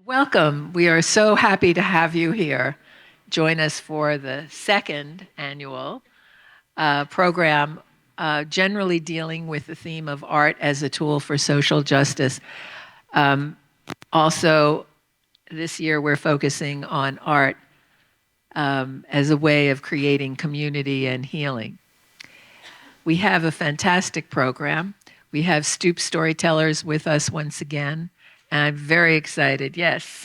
Welcome. We are so happy to have you here. Join us for the second annual program, generally dealing with the theme of art as a tool for social justice. Also, this year we're focusing on art as a way of creating community and healing. We have a fantastic program. We have Stoop storytellers with us once again. And I'm very excited, I'm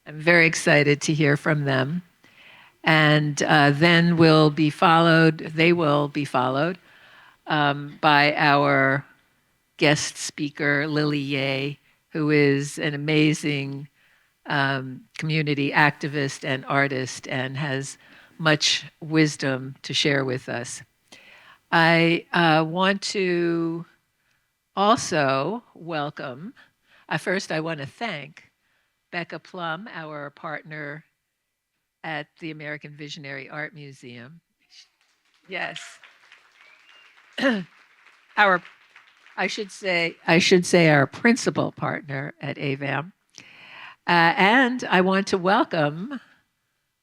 very excited to hear from them. And then they will be followed by our guest speaker, Lily Yeh, who is an amazing community activist and artist and has much wisdom to share with us. I want to also welcome, first I want to thank Becca Plum, our partner at the American Visionary Art Museum. Yes. I should say our principal partner at AVAM. And I want to welcome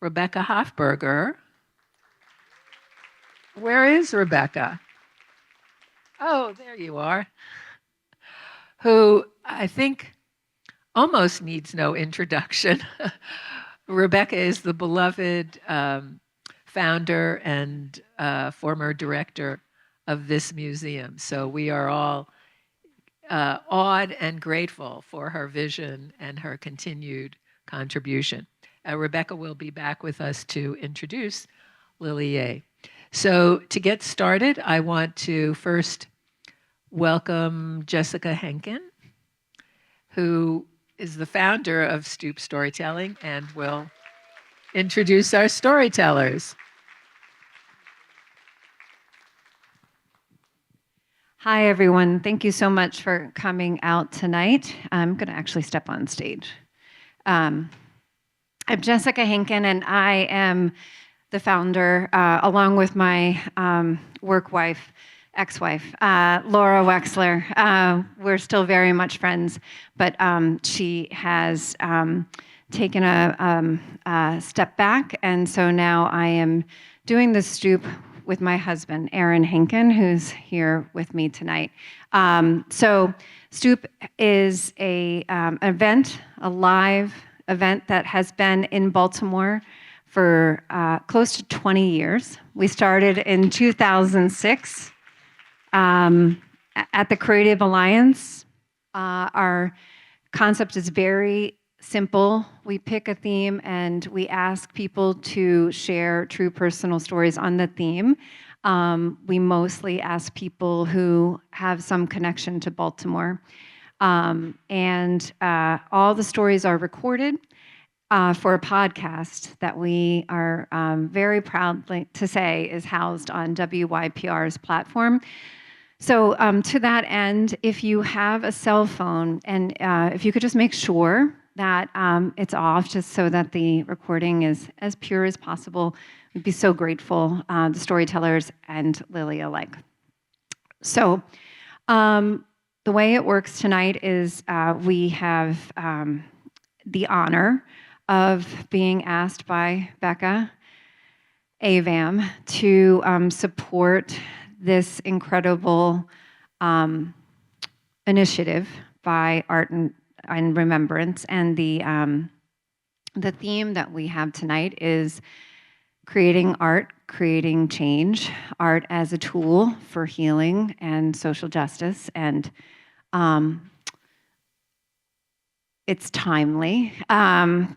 Rebecca Hofberger. Where is Rebecca? Oh, there you are. Who I think almost needs no introduction. Rebecca is the beloved founder and former director of this museum. So we are all awed and grateful for her vision and her continued contribution. Rebecca will be back with us to introduce Lily Yeh. So to get started, I want to first welcome Jessica Henkin, who is the founder of Stoop Storytelling and will introduce our storytellers. Hi, everyone. Thank you so much for coming out tonight. I'm going to actually step on stage. I'm Jessica Henkin, and I am the founder, along with my ex-wife, Laura Wexler. We're still very much friends, but she has taken a step back, and so now I am doing the Stoop with my husband, Aaron Henkin, who's here with me tonight. So Stoop is a live event that has been in Baltimore for close to 20 years. We started in 2006 at the Creative Alliance. Our concept is very simple. We pick a theme and we ask people to share true personal stories on the theme. We mostly ask people who have some connection to Baltimore. And all the stories are recorded for a podcast that we are very proud to say is housed on WYPR's platform. So to that end, if you have a cell phone, and if you could just make sure that it's off, just so that the recording is as pure as possible, we'd be so grateful, the storytellers and Lily alike. So the way it works tonight is we have the honor of being asked by Becca, AVAM, to support this incredible initiative by Art and Remembrance. And the theme that we have tonight is creating art, creating change, art as a tool for healing and social justice. And it's timely,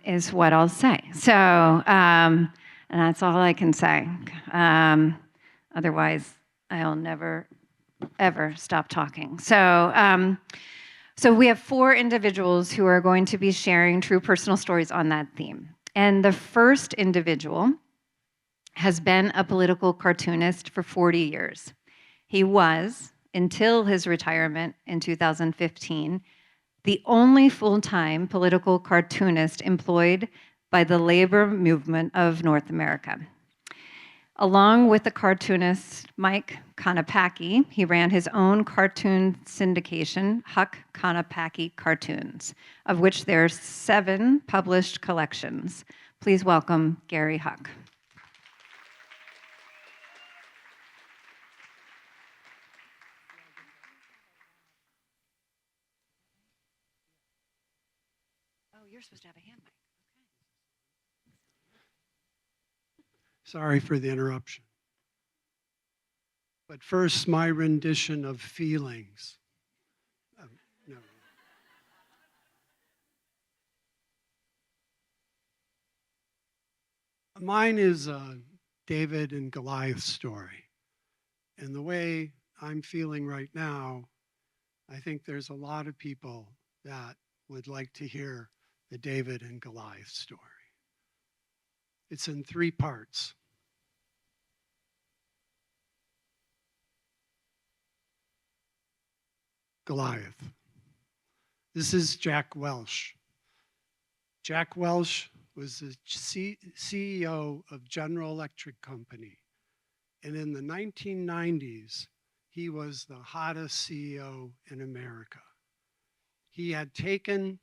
is what I'll say. So, and that's all I can say. Otherwise, I'll never, ever stop talking. So we have 4 individuals who are going to be sharing true personal stories on that theme. And the first individual has been a political cartoonist for 40 years. He was, until his retirement in 2015, the only full-time political cartoonist employed by the labor movement of North America. Along with the cartoonist Mike Konopacki, he ran his own cartoon syndication, Huck Konopacki Cartoons, of which there are 7 published collections. Please welcome Gary Huck. Oh, you're supposed to have a hand mic. Sorry for the interruption. But first, my rendition of feelings. No. Mine is a David and Goliath story. And the way I'm feeling right now, I think there's a lot of people that would like to hear the David and Goliath story. It's in 3 parts. Goliath. This is Jack Welch. Jack Welch was the CEO of General Electric Company. And in the 1990s, he was the hottest CEO in America. He had taken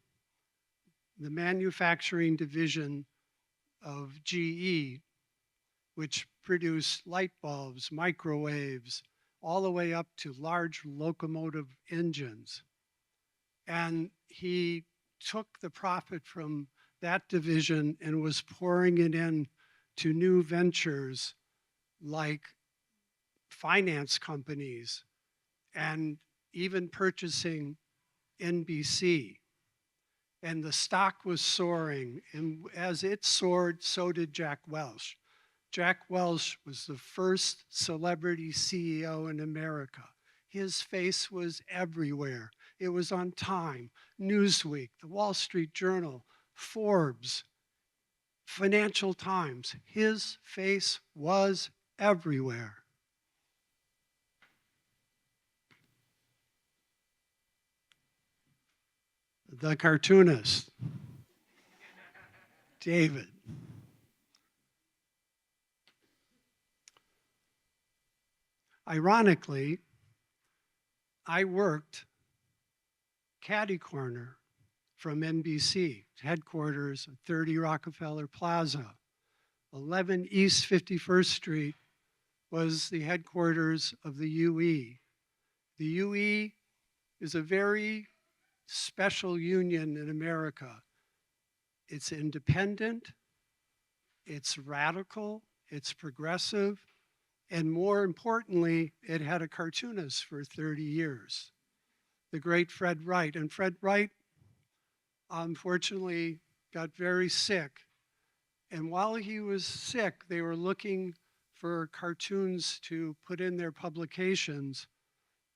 the manufacturing division of GE, which produced light bulbs, microwaves, all the way up to large locomotive engines. And he took the profit from that division and was pouring it in to new ventures like finance companies and even purchasing NBC. And the stock was soaring. And as it soared, so did Jack Welch. Jack Welch was the first celebrity CEO in America. His face was everywhere. It was on Time, Newsweek, the Wall Street Journal, Forbes, Financial Times. His face was everywhere. The cartoonist, David. Ironically, I worked catty corner from NBC, headquarters at 30 Rockefeller Plaza. 11 East 51st Street was the headquarters of the UE. The UE is a very special union in America. It's independent, it's radical, it's progressive, and more importantly, it had a cartoonist for 30 years, the great Fred Wright. And Fred Wright, unfortunately, got very sick. And while he was sick, they were looking for cartoons to put in their publications.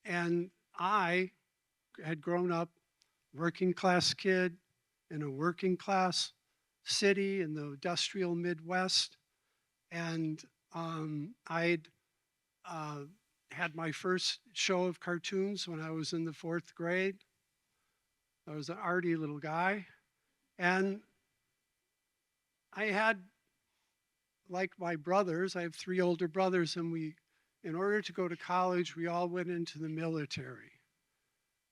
And I had grown up working class kid in a working class city in the industrial Midwest. And I'd had my first show of cartoons when I was in the 4th grade. I was an arty little guy. And I had, like my brothers, I have 3 older brothers, and in order to go to college, we all went into the military.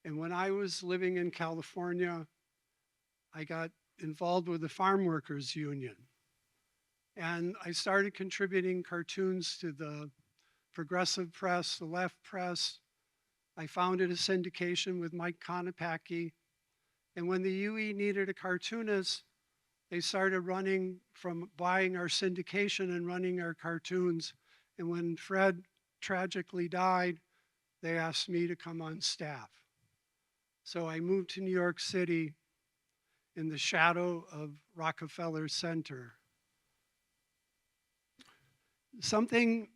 And when I was living in California, I got involved with the Farm Workers Union. And I started contributing cartoons to the progressive press, the left press. I founded a syndication with Mike Konopacki. And when the UE needed a cartoonist, they started running from buying our syndication and running our cartoons. And when Fred tragically died, they asked me to come on staff. So I moved to New York City in the shadow of Rockefeller Center. Something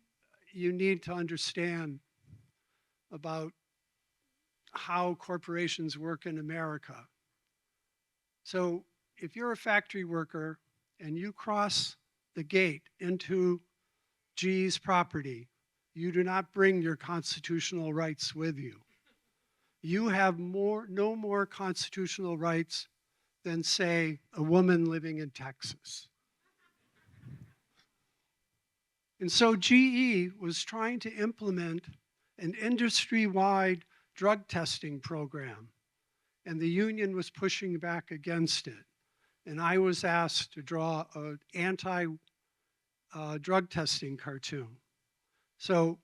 you need to understand about how corporations work in America. So if you're a factory worker and you cross the gate into GE's property, you do not bring your constitutional rights with you. You have no more constitutional rights than, say, a woman living in Texas. And so GE was trying to implement an industry-wide drug testing program, and the union was pushing back against it. And I was asked to draw an anti-drug testing cartoon. So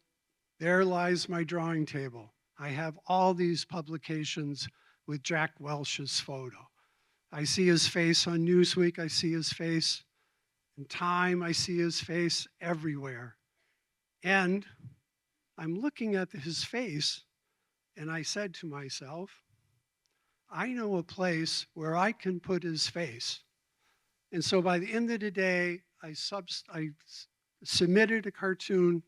there lies my drawing table. I have all these publications with Jack Welch's photo. I see his face on Newsweek, I see his face in Time, I see his face everywhere. And I'm looking at his face, and I said to myself, I know a place where I can put his face. And so by the end of the day, I submitted a cartoon,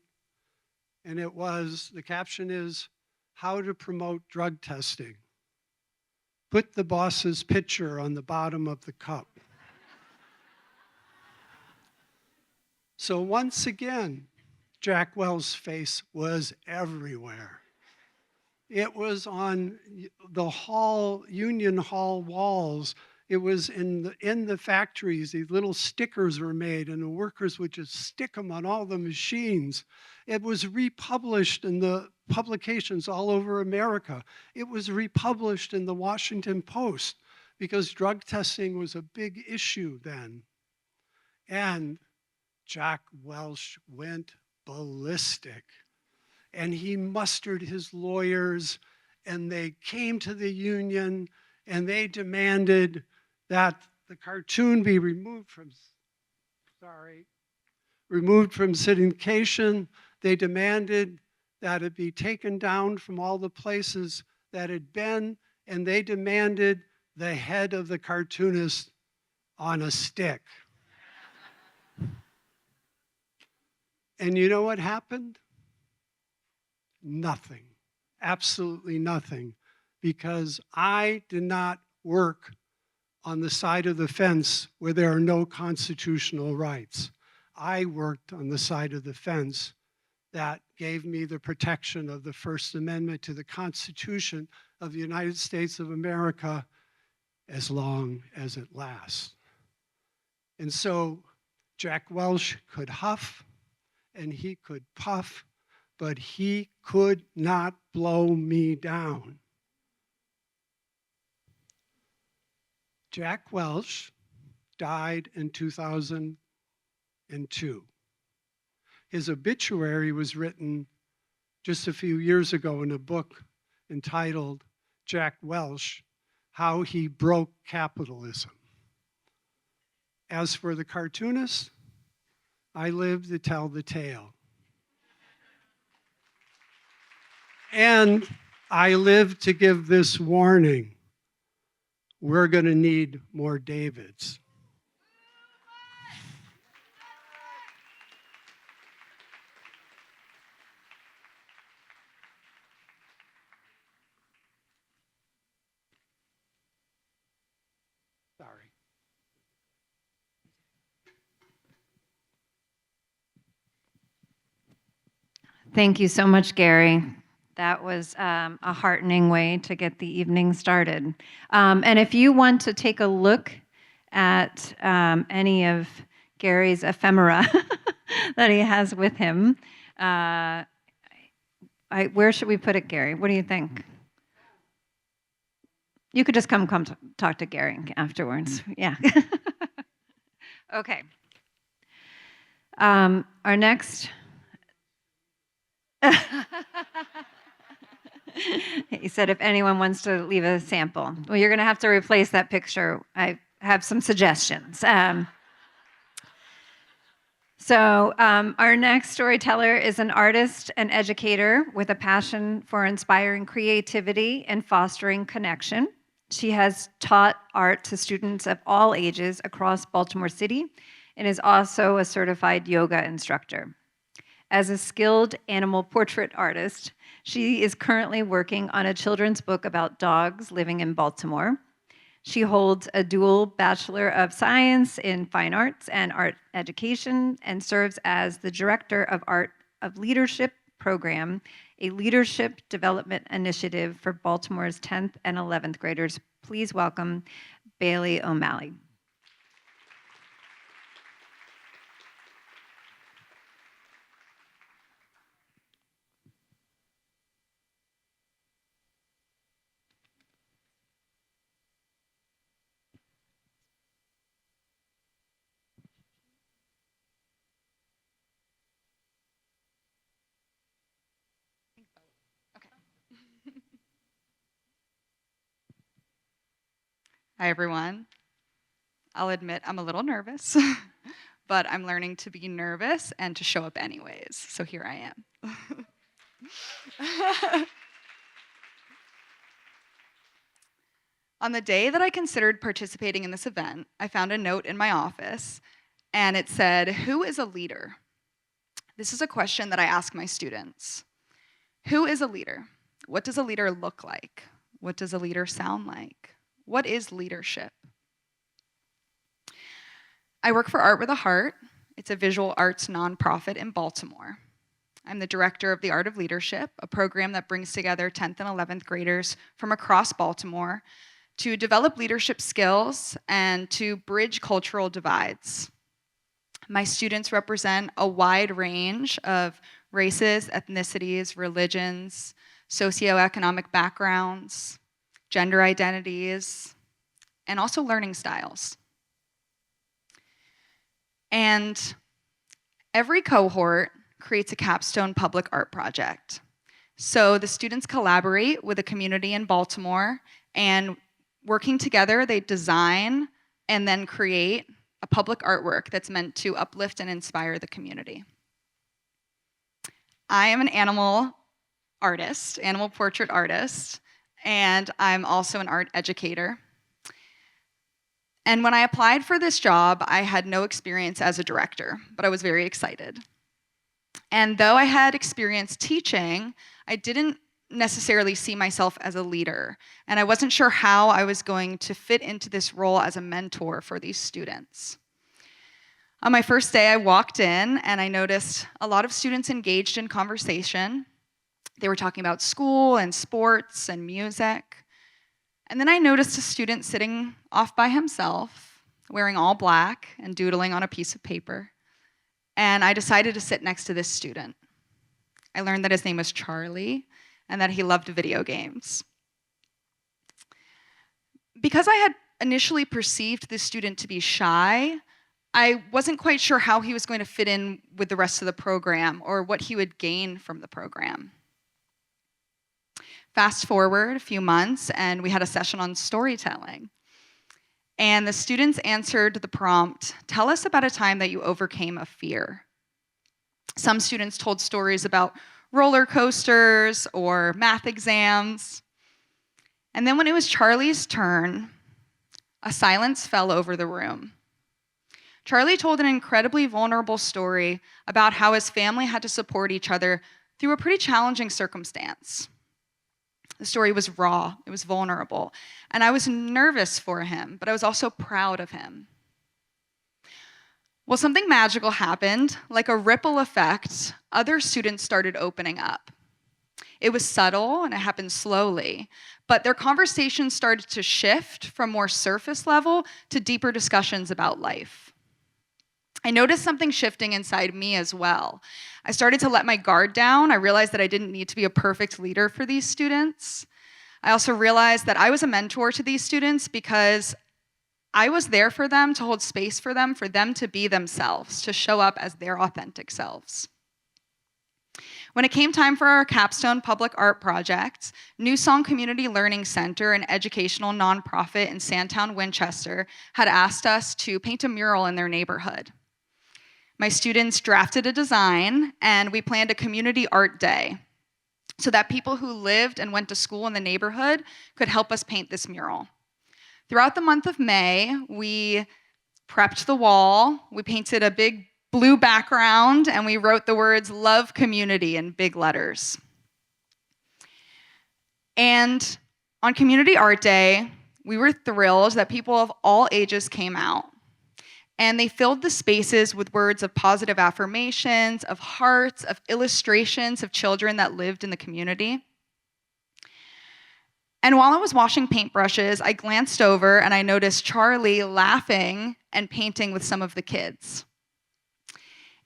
and the caption is, how to promote drug testing. Put the boss's picture on the bottom of the cup. So once again, Jack Welch's face was everywhere. It was on the Union Hall walls. It was in the factories. These little stickers were made, and the workers would just stick them on all the machines. It was republished in the publications all over America. It was republished in the Washington Post because drug testing was a big issue then. And Jack Welch went ballistic. And he mustered his lawyers, and they came to the union, and they demanded that the cartoon be removed from syndication. They demanded that it be taken down from all the places that it had been, and they demanded the head of the cartoonist on a stick. And you know what happened? Nothing, absolutely nothing, because I did not work on the side of the fence where there are no constitutional rights. I worked on the side of the fence that gave me the protection of the First Amendment to the Constitution of the United States of America as long as it lasts. And so Jack Welch could huff and he could puff, but he could not blow me down. Jack Welch died in 2002. His obituary was written just a few years ago in a book entitled Jack Welch, How He Broke Capitalism. As for the cartoonist, I live to tell the tale. And I live to give this warning. We're going to need more Davids. Sorry. Thank you so much, Gary. That was a heartening way to get the evening started. And if you want to take a look at any of Gary's ephemera that he has with him, where should we put it, Gary? What do you think? You could just come talk to Gary afterwards. Yeah. Okay. Our next. He said if anyone wants to leave a sample. Well, you're going to have to replace that picture. I have some suggestions. So our next storyteller is an artist and educator with a passion for inspiring creativity and fostering connection. She has taught art to students of all ages across Baltimore City and is also a certified yoga instructor. As a skilled animal portrait artist, she is currently working on a children's book about dogs living in Baltimore. She holds a dual Bachelor of Science in Fine Arts and Art Education and serves as the Director of Art of Leadership Program, a leadership development initiative for Baltimore's 10th and 11th graders. Please welcome Bailey O'Malley. Hi, everyone. I'll admit I'm a little nervous, but I'm learning to be nervous and to show up anyways. So here I am. On the day that I considered participating in this event, I found a note in my office, and it said, "Who is a leader?" This is a question that I ask my students. Who is a leader? What does a leader look like? What does a leader sound like? What is leadership? I work for Art with a Heart. It's a visual arts nonprofit in Baltimore. I'm the director of the Art of Leadership, a program that brings together 10th and 11th graders from across Baltimore to develop leadership skills and to bridge cultural divides. My students represent a wide range of races, ethnicities, religions, socioeconomic backgrounds, gender identities, and also learning styles. And every cohort creates a capstone public art project. So the students collaborate with a community in Baltimore, and working together, they design and then create a public artwork that's meant to uplift and inspire the community. I am an animal artist, animal portrait artist, and I'm also an art educator. And when I applied for this job, I had no experience as a director, but I was very excited. And though I had experience teaching, I didn't necessarily see myself as a leader, and I wasn't sure how I was going to fit into this role as a mentor for these students. On my first day, I walked in and I noticed a lot of students engaged in conversation. They were talking about school and sports and music. And then I noticed a student sitting off by himself, wearing all black and doodling on a piece of paper. And I decided to sit next to this student. I learned that his name was Charlie and that he loved video games. Because I had initially perceived this student to be shy, I wasn't quite sure how he was going to fit in with the rest of the program or what he would gain from the program. Fast forward a few months, and we had a session on storytelling. And the students answered the prompt, "Tell us about a time that you overcame a fear." Some students told stories about roller coasters or math exams. And then when it was Charlie's turn, a silence fell over the room. Charlie told an incredibly vulnerable story about how his family had to support each other through a pretty challenging circumstance. The story was raw, it was vulnerable, and I was nervous for him, but I was also proud of him. Well, something magical happened. Like a ripple effect, other students started opening up. It was subtle and it happened slowly, but their conversations started to shift from more surface level to deeper discussions about life. I noticed something shifting inside me as well. I started to let my guard down. I realized that I didn't need to be a perfect leader for these students. I also realized that I was a mentor to these students because I was there for them, to hold space for them to be themselves, to show up as their authentic selves. When it came time for our capstone public art project, New Song Community Learning Center, an educational nonprofit in Sandtown, Winchester, had asked us to paint a mural in their neighborhood. My students drafted a design, and we planned a community art day so that people who lived and went to school in the neighborhood could help us paint this mural. Throughout the month of May, we prepped the wall, we painted a big blue background, and we wrote the words "Love Community" in big letters. And on Community Art Day, we were thrilled that people of all ages came out. And they filled the spaces with words of positive affirmations, of hearts, of illustrations of children that lived in the community. And while I was washing paintbrushes, I glanced over and I noticed Charlie laughing and painting with some of the kids.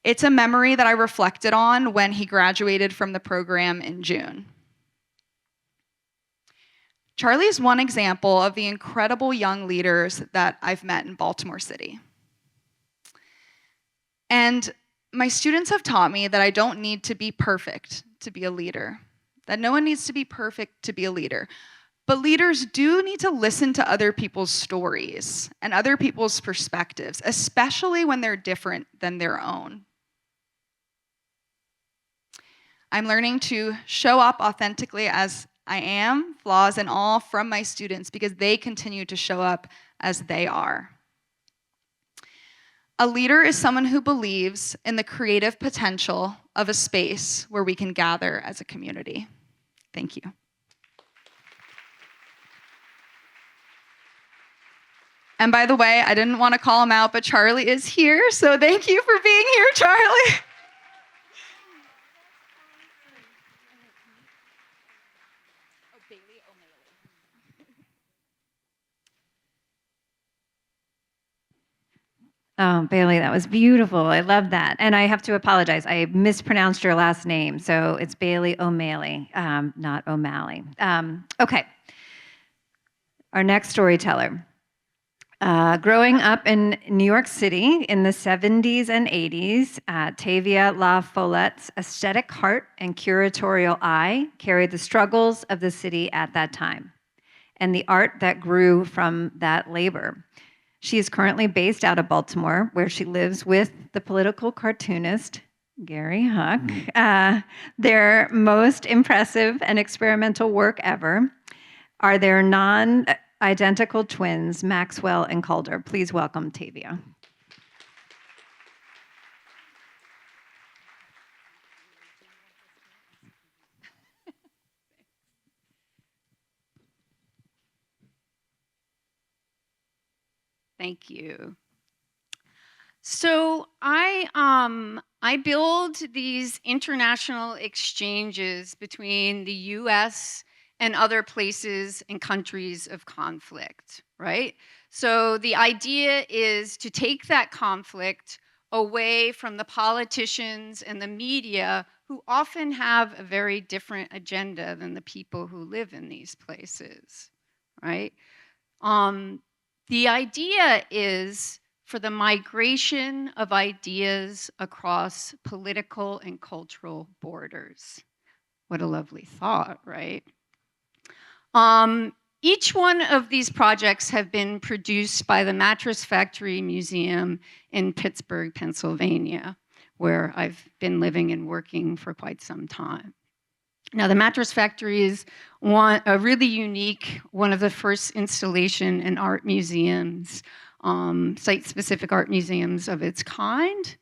It's a memory that I reflected on when he graduated from the program in June. Charlie is one example of the incredible young leaders that I've met in Baltimore City. And my students have taught me that I don't need to be perfect to be a leader, that no one needs to be perfect to be a leader. But leaders do need to listen to other people's stories and other people's perspectives, especially when they're different than their own. I'm learning to show up authentically as I am, flaws and all, from my students because they continue to show up as they are. A leader is someone who believes in the creative potential of a space where we can gather as a community. Thank you. And by the way, I didn't want to call him out, but Charlie is here, so thank you for being here, Charlie. Oh, Bailey, that was beautiful. I love that. And I have to apologize. I mispronounced your last name. So it's Bailey O'Malley, not O'Malley. Okay. Our next storyteller. Growing up in New York City in the 70s and 80s, Tavia La Follette's aesthetic heart and curatorial eye carried the struggles of the city at that time and the art that grew from that labor. She is currently based out of Baltimore, where she lives with the political cartoonist, Gary Huck. Their most impressive and experimental work ever are their non-identical twins, Maxwell and Calder. Please welcome Tavia. Thank you. So I build these international exchanges between the US and other places and countries of conflict, right? So the idea is to take that conflict away from the politicians and the media who often have a very different agenda than the people who live in these places, right? The idea is for the migration of ideas across political and cultural borders. What a lovely thought, right? Each one of these projects have been produced by the Mattress Factory Museum in Pittsburgh, Pennsylvania, where I've been living and working for quite some time. Now, the Mattress Factory is a really unique, one of the first installation and art museums, site-specific art museums of its kind,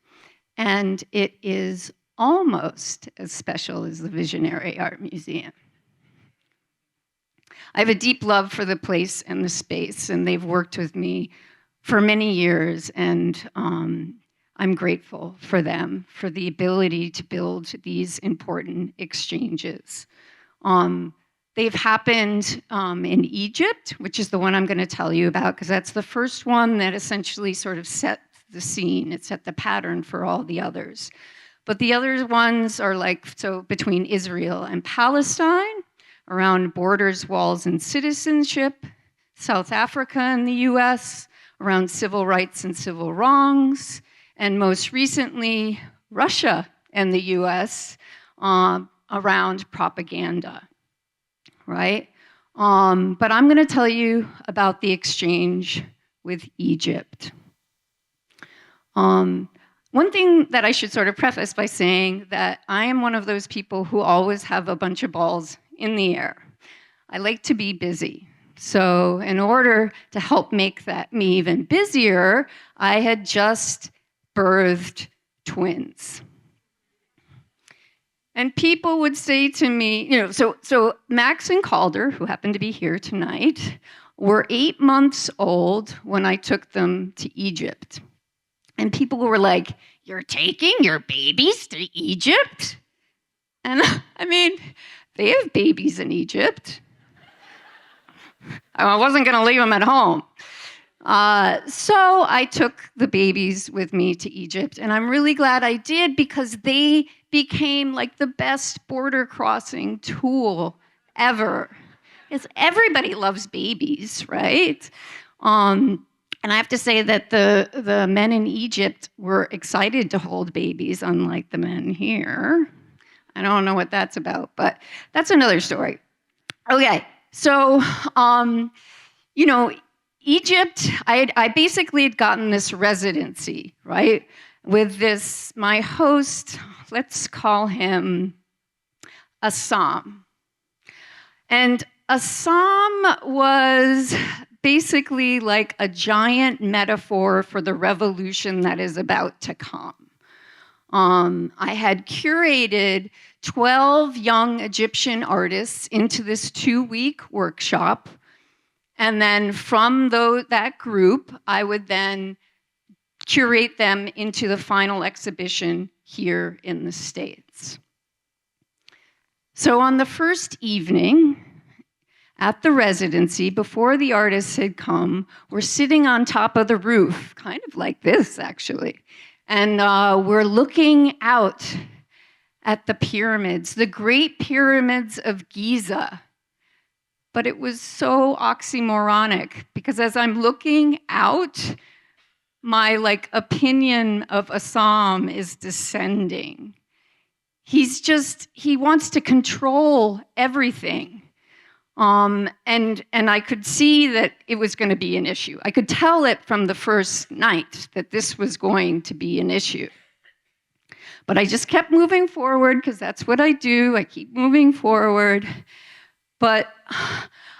and it is almost as special as the Visionary Art Museum. I have a deep love for the place and the space, and they've worked with me for many years, and I'm grateful for them, for the ability to build these important exchanges. They've happened in Egypt, which is the one I'm going to tell you about, because that's the first one that essentially sort of set the scene. It set the pattern for all the others. But the other ones are between Israel and Palestine, around borders, walls, and citizenship, South Africa and the US, around civil rights and civil wrongs, and most recently, Russia and the US around propaganda, right? But I'm gonna tell you about the exchange with Egypt. One thing that I should sort of preface by saying that I am one of those people who always have a bunch of balls in the air. I like to be busy. So in order to help make me even busier, I had just birthed twins. And people would say to me, so Max and Calder, who happen to be here tonight, were 8 months old when I took them to Egypt. And people were like, "You're taking your babies to Egypt?" And I mean, they have babies in Egypt. I wasn't going to leave them at home. So I took the babies with me to Egypt, and I'm really glad I did because they became like the best border crossing tool ever. Because everybody loves babies, right? And I have to say that the men in Egypt were excited to hold babies, unlike the men here. I don't know what that's about, but that's another story. Okay, So, you know, Egypt, I basically had gotten this residency, right? With this, my host, let's call him Assam. And Assam was basically like a giant metaphor for the revolution that is about to come. I had curated 12 young Egyptian artists into this 2-week workshop. And then from that group, I would then curate them into the final exhibition here in the States. So on the first evening at the residency, before the artists had come, we're sitting on top of the roof, kind of like this, actually. And we're looking out at the pyramids, the great pyramids of Giza. But it was so oxymoronic, because as I'm looking out, my opinion of Assam is descending. He wants to control everything. And I could see that it was going to be an issue. I could tell it from the first night that this was going to be an issue. But I just kept moving forward, because that's what I do. I keep moving forward. But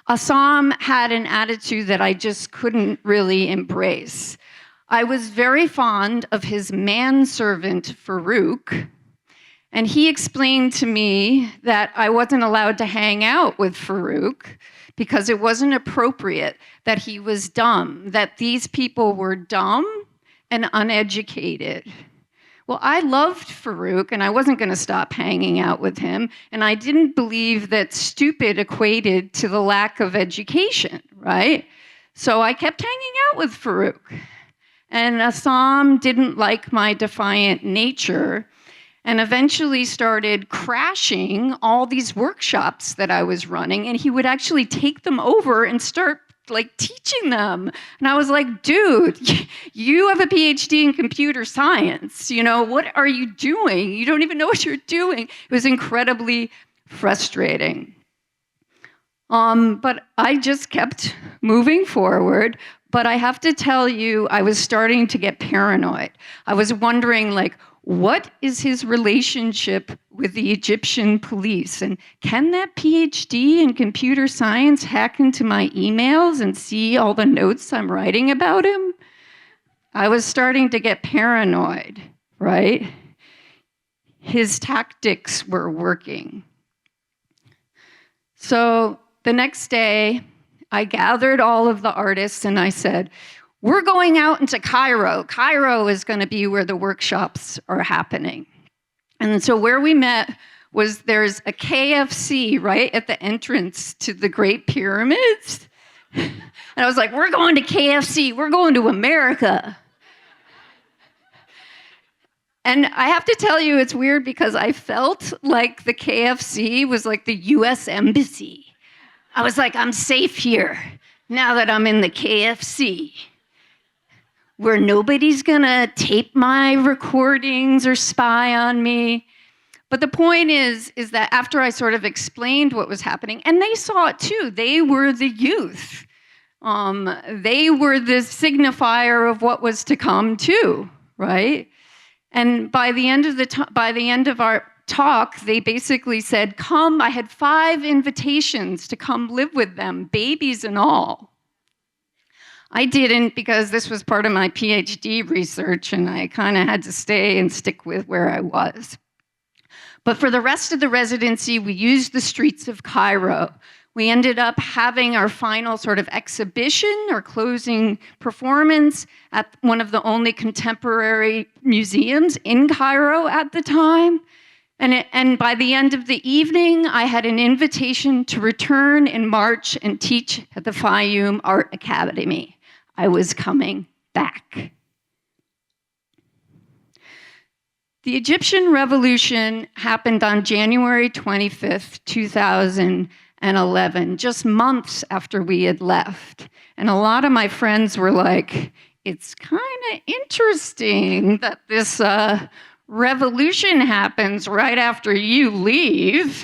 Assam had an attitude that I just couldn't really embrace. I was very fond of his manservant, Farouk, and he explained to me that I wasn't allowed to hang out with Farouk because it wasn't appropriate, that he was dumb, that these people were dumb and uneducated. Well, I loved Farouk, and I wasn't going to stop hanging out with him, and I didn't believe that stupid equated to the lack of education, right? So I kept hanging out with Farouk. And Assam didn't like my defiant nature, and eventually started crashing all these workshops that I was running, and he would actually take them over and start teaching them. And I was like, dude, you have a PhD in computer science. What are you doing? You don't even know what you're doing. It was incredibly frustrating. But I just kept moving forward. But I have to tell you, I was starting to get paranoid. I was wondering, what is his relationship with the Egyptian police? And can that PhD in computer science hack into my emails and see all the notes I'm writing about him? I was starting to get paranoid, right? His tactics were working. So the next day, I gathered all of the artists and I said, we're going out into Cairo. Cairo is going to be where the workshops are happening. And so where we met was there's a KFC right at the entrance to the Great Pyramids. And I was like, we're going to KFC. We're going to America. And I have to tell you, it's weird because I felt like the KFC was like the US Embassy. I was like, I'm safe here now that I'm in the KFC, where nobody's gonna tape my recordings or spy on me. But the point is that after I sort of explained what was happening, and they saw it too, they were the youth. They were the signifier of what was to come too, right? And by the end of our talk, they basically said, come. I had 5 invitations to come live with them, babies and all. I didn't, because this was part of my PhD research, and I kind of had to stay and stick with where I was. But for the rest of the residency, we used the streets of Cairo. We ended up having our final sort of exhibition or closing performance at one of the only contemporary museums in Cairo at the time. And by the end of the evening, I had an invitation to return in March and teach at the Fayum Art Academy. I was coming back. The Egyptian Revolution happened on January 25th, 2011, just months after we had left. And a lot of my friends were like, it's kind of interesting that this revolution happens right after you leave.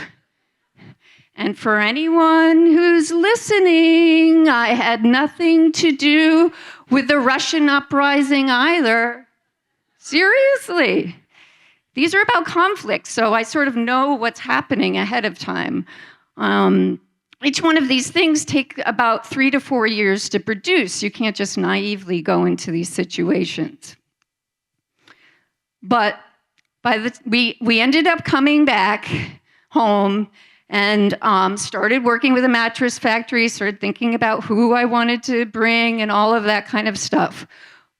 And for anyone who's listening, I had nothing to do with the Russian uprising either. Seriously. These are about conflict, so I sort of know what's happening ahead of time. Each one of these things take about 3 to 4 years to produce. You can't just naively go into these situations. But we ended up coming back home and started working with a mattress factory, started thinking about who I wanted to bring and all of that kind of stuff.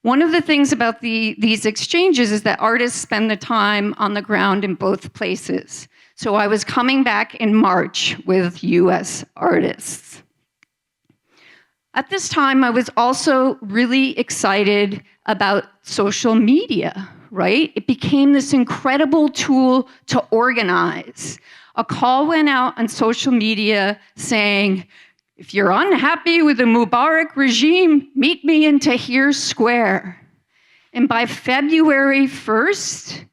One of the things about these exchanges is that artists spend the time on the ground in both places. So I was coming back in March with US artists. At this time, I was also really excited about social media, right? It became this incredible tool to organize. A call went out on social media saying, if you're unhappy with the Mubarak regime, meet me in Tahrir Square. And by February 1st,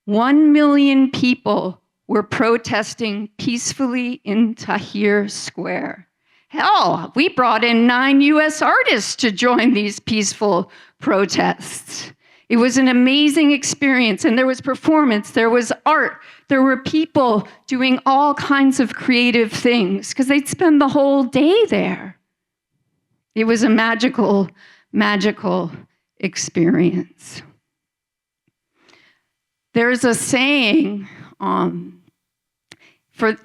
1 million people were protesting peacefully in Tahrir Square. Hell, we brought in 9 US artists to join these peaceful protests. It was an amazing experience, and there was performance, there was art, there were people doing all kinds of creative things because they'd spend the whole day there. It was a magical, magical experience. There's a saying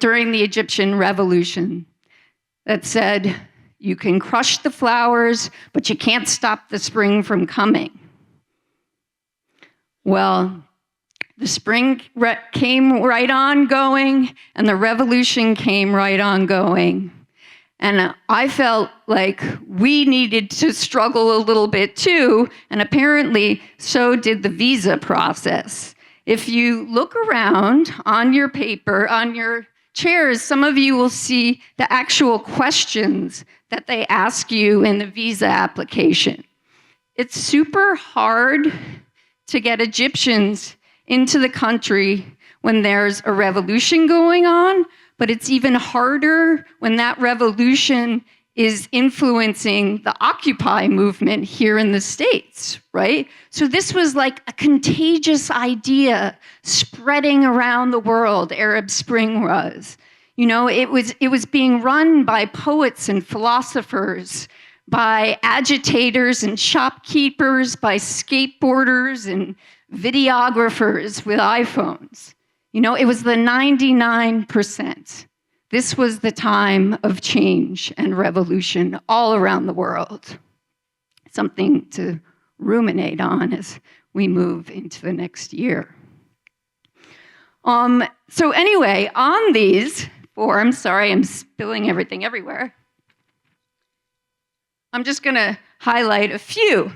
during the Egyptian Revolution that said, you can crush the flowers, but you can't stop the spring from coming. Well, the spring came right on going, and the revolution came right on going. And I felt like we needed to struggle a little bit too, and apparently so did the visa process. If you look around on your paper, on your chairs, some of you will see the actual questions that they ask you in the visa application. It's super hard to get Egyptians into the country when there's a revolution going on, but it's even harder when that revolution is influencing the Occupy movement here in the States, right? So this was like a contagious idea spreading around the world, Arab Spring was. You know, it was being run by poets and philosophers, by agitators and shopkeepers, by skateboarders and videographers with iPhones. You know, it was the 99%. This was the time of change and revolution all around the world. Something to ruminate on as we move into the next year. So anyway, on these forms, sorry, I'm spilling everything everywhere. I'm just gonna highlight a few.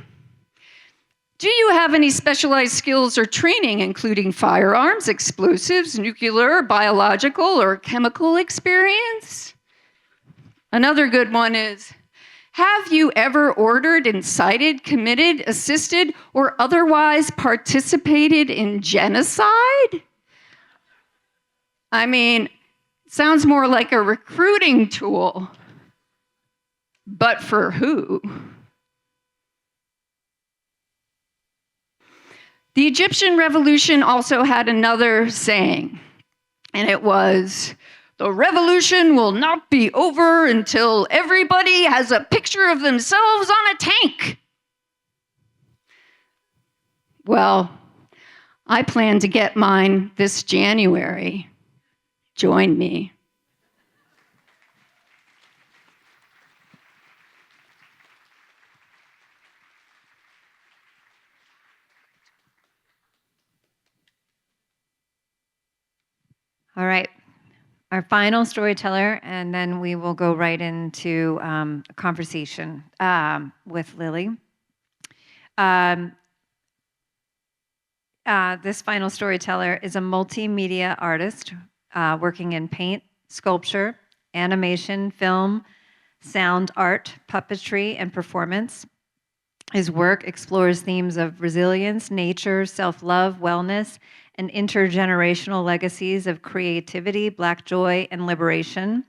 Do you have any specialized skills or training, including firearms, explosives, nuclear, biological, or chemical experience? Another good one is, have you ever ordered, incited, committed, assisted, or otherwise participated in genocide? I mean, sounds more like a recruiting tool, but for who? The Egyptian Revolution also had another saying, and it was, the revolution will not be over until everybody has a picture of themselves on a tank. Well, I plan to get mine this January. Join me. All right, our final storyteller, and then we will go right into a conversation with Lily. This final storyteller is a multimedia artist working in paint, sculpture, animation, film, sound art, puppetry, and performance. His work explores themes of resilience, nature, self-love, wellness, and intergenerational legacies of creativity, Black joy, and liberation.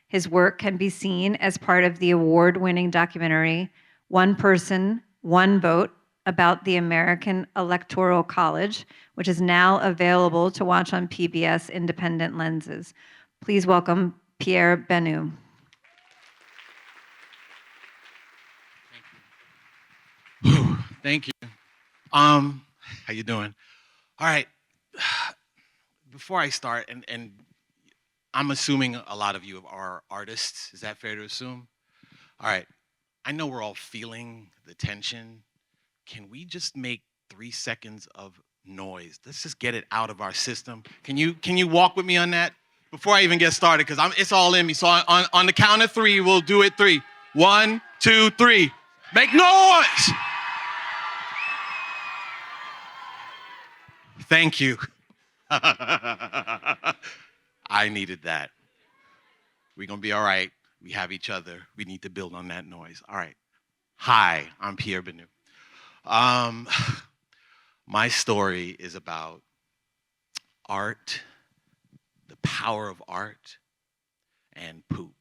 His work can be seen as part of the award-winning documentary, One Person, One Vote, about the American Electoral College, which is now available to watch on PBS Independent Lenses. Please welcome Pierre Benoît. Thank you. How you doing? All right. Before I start, and I'm assuming a lot of you are artists. Is that fair to assume? All right. I know we're all feeling the tension. Can we just make 3 seconds of noise? Let's just get it out of our system. Can you walk with me on that before I even get started? Because it's all in me. So on the count of 3, we'll do it 3. 1, 2, 3. Make noise. Thank you. I needed that. We're going to be all right. We have each other. We need to build on that noise. All right. Hi, I'm Pierre Benoît. My story is about art, the power of art, and poop.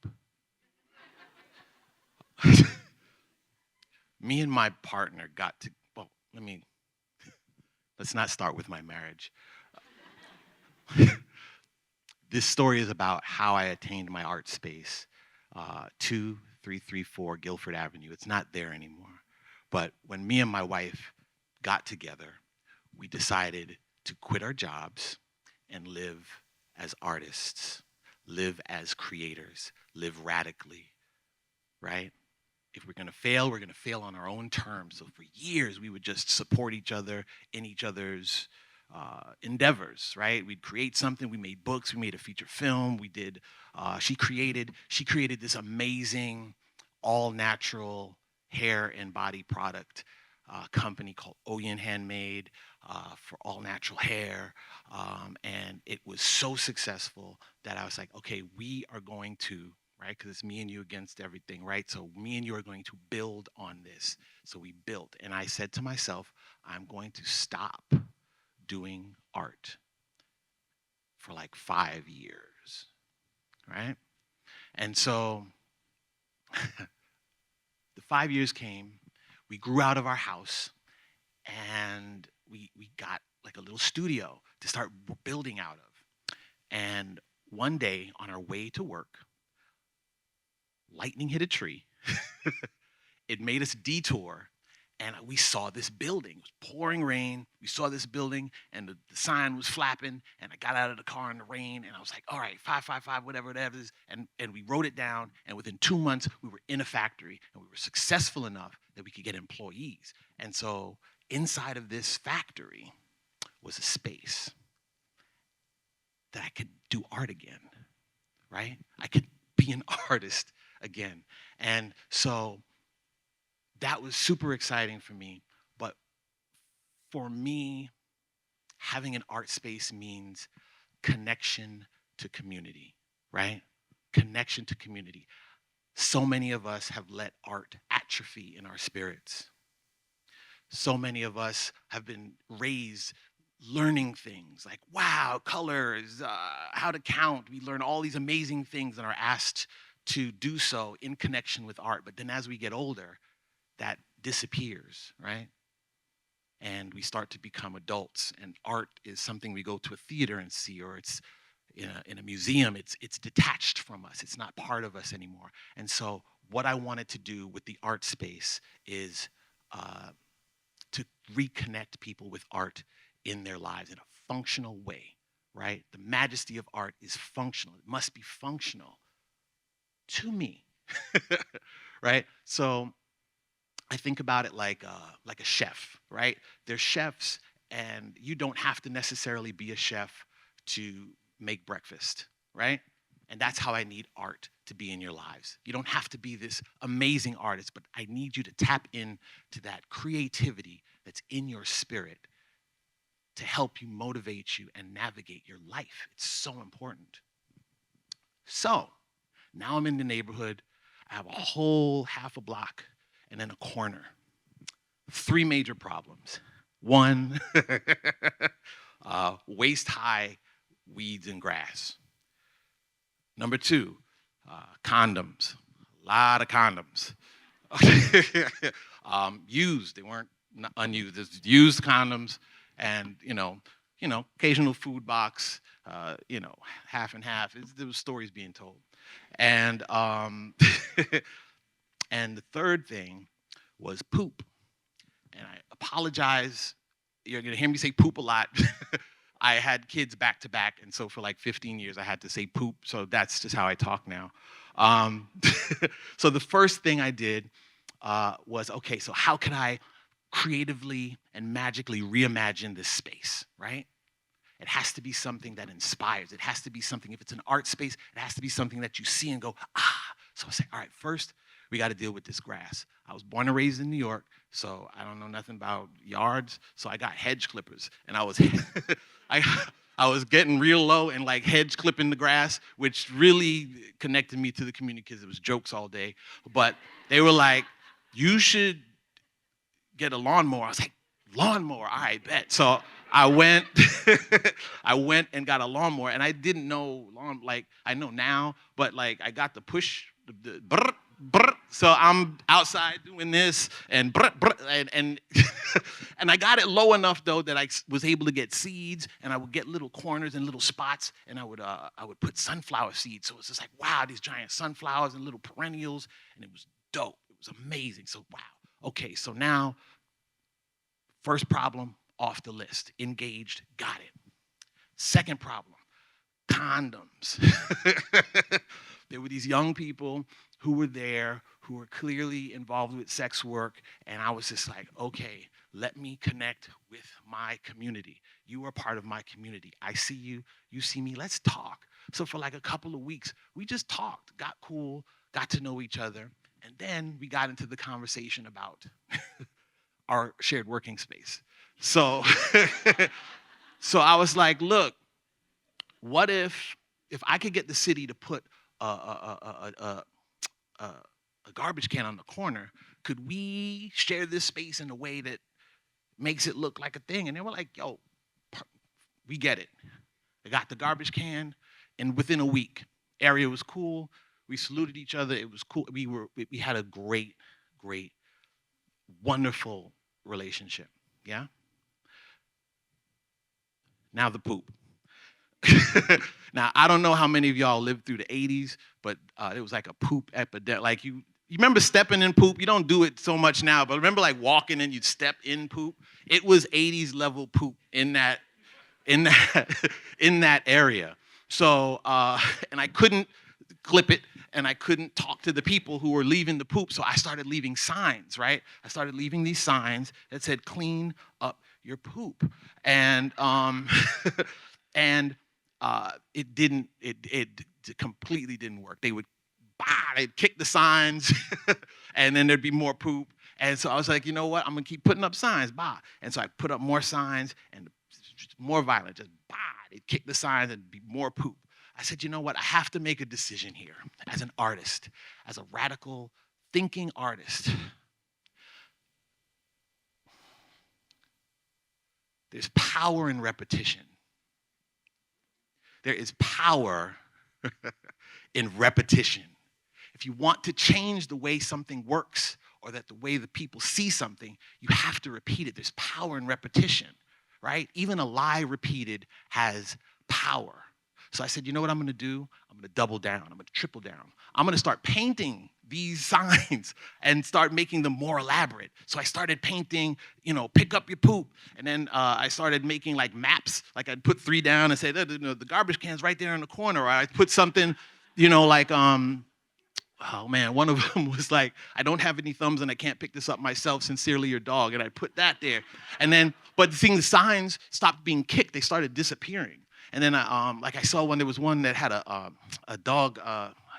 Me and my partner got to, well, let's not start with my marriage. This story is about how I attained my art space, 2334 Guilford Avenue. It's not there anymore. But when me and my wife got together, we decided to quit our jobs and live as artists, live as creators, live radically, right? If we're going to fail on our own terms. So for years, we would just support each other in each other's endeavors, right? We'd create something. We made books. We made a feature film. We did. She created this amazing, all-natural hair and body product company called Oyen Handmade for all-natural hair, and it was so successful that I was like, okay, we are going to, right? Because it's me and you against everything, right? So me and you are going to build on this. So we built, and I said to myself, I'm going to stop doing art for like 5 years, right? And so the 5 years came, we grew out of our house, and we got like a little studio to start building out of. And one day on our way to work, lightning hit a tree. It made us detour, and we saw this building. It was pouring rain. We saw this building, and the sign was flapping, and I got out of the car in the rain, and I was like, all right, 555, whatever it is. And we wrote it down, and within 2 months, we were in a factory, and we were successful enough that we could get employees. And so inside of this factory was a space that I could do art again, right? I could be an artist again. And so that was super exciting for me. But for me, having an art space means connection to community, right? Connection to community. So many of us have let art atrophy in our spirits. So many of us have been raised learning things like, wow, colors, how to count. We learn all these amazing things and are asked to do so in connection with art. But then as we get older, that disappears, right? And we start to become adults, and art is something we go to a theater and see, or it's in a museum. It's detached from us. It's not part of us anymore. And so what I wanted to do with the art space is to reconnect people with art in their lives in a functional way, right? The majesty of art is functional. It must be functional to me, right? So I think about it like a chef, right? They're chefs, and you don't have to necessarily be a chef to make breakfast, right? And that's how I need art to be in your lives. You don't have to be this amazing artist, but I need you to tap into that creativity that's in your spirit to help you, motivate you, and navigate your life. It's so important. So now I'm in the neighborhood. I have a whole half a block and then a corner. 3 major problems. One, waist-high weeds and grass. Number 2, condoms. A lot of condoms. Used, they weren't unused. There's used condoms, and occasional food box. Half and half. There was stories being told, and and the third thing was poop. And I apologize. You're gonna hear me say poop a lot. I had kids back to back, and so for like 15 years I had to say poop. So that's just how I talk now. So the first thing I did was, okay, so how can I creatively and magically reimagine this space, right? It has to be something that inspires. It has to be something, if it's an art space, it has to be something that you see and go, ah. So I say, all right, first, we got to deal with this grass. I was born and raised in New York, so I don't know nothing about yards, so I got hedge clippers, and I was, I was getting real low and like hedge clipping the grass, which really connected me to the community because it was jokes all day. But they were like, you should get a lawnmower. I was like, lawnmower, all right, bet. So I went, I went and got a lawnmower, and I didn't know I know now, but like I got the push, the brr, brr. So I'm outside doing this and brr, brr, and and I got it low enough though that I was able to get seeds, and I would get little corners and little spots, and I would put sunflower seeds. So it's just like, wow, these giant sunflowers and little perennials, and it was dope. It was amazing. So wow. Okay, so now first problem off the list. Engaged, got it. Second problem, condoms. There were these young people who were there, who were clearly involved with sex work, and I was just like, okay, let me connect with my community. You are part of my community. I see you, you see me, let's talk. So for like a couple of weeks, we just talked, got cool, got to know each other, and then we got into the conversation about our shared working space. So, so I was like, look, what if I could get the city to put a garbage can on the corner, could we share this space in a way that makes it look like a thing? And they were like, yo, we get it. I got the garbage can, and within a week, area was cool. We saluted each other. It was cool. We had a great, wonderful relationship. Yeah? Now the poop. Now, I don't know how many of y'all lived through the 80s, but it was like a poop epidemic. Like you remember stepping in poop? You don't do it so much now, but remember like walking and you'd step in poop? It was 80s level poop in that area. So, and I couldn't clip it, and I couldn't talk to the people who were leaving the poop, so I started leaving signs, right? I started leaving these signs that said, clean up your poop. And it completely didn't work. They'd kick the signs, and then there'd be more poop. And so I was like, you know what? I'm gonna keep putting up signs, bah. And so I put up more signs, and more violent, just bah. They'd kick the signs and be more poop. I said, you know what? I have to make a decision here as an artist, as a radical thinking artist. There's power in repetition. There is power in repetition. If you want to change the way something works or that the way the people see something, you have to repeat it. There's power in repetition, right? Even a lie repeated has power. So I said, you know what I'm gonna do? I'm gonna double down, I'm gonna triple down. I'm gonna start painting these signs and start making them more elaborate. So I started painting, pick up your poop. And then I started making like maps. Like I'd put 3 down and say, the garbage can's right there in the corner. Or I'd put something, like, oh man, one of them was like, I don't have any thumbs and I can't pick this up myself, sincerely your dog. And I put that there. And then, but the signs stopped being kicked. They started disappearing. And then I saw one, there was one that had a dog,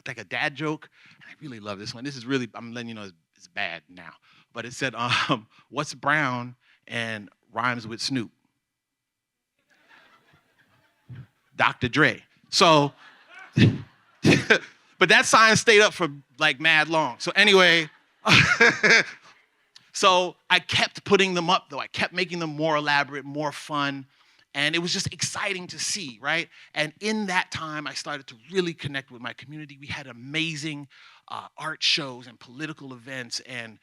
like a dad joke. And I really love this one. This is really, I'm letting you know it's bad now. But it said, what's brown and rhymes with Snoop? Dr. Dre. So, but that sign stayed up for like mad long. So anyway, so I kept putting them up though. I kept making them more elaborate, more fun. And it was just exciting to see, right? And in that time, I started to really connect with my community. We had amazing art shows and political events and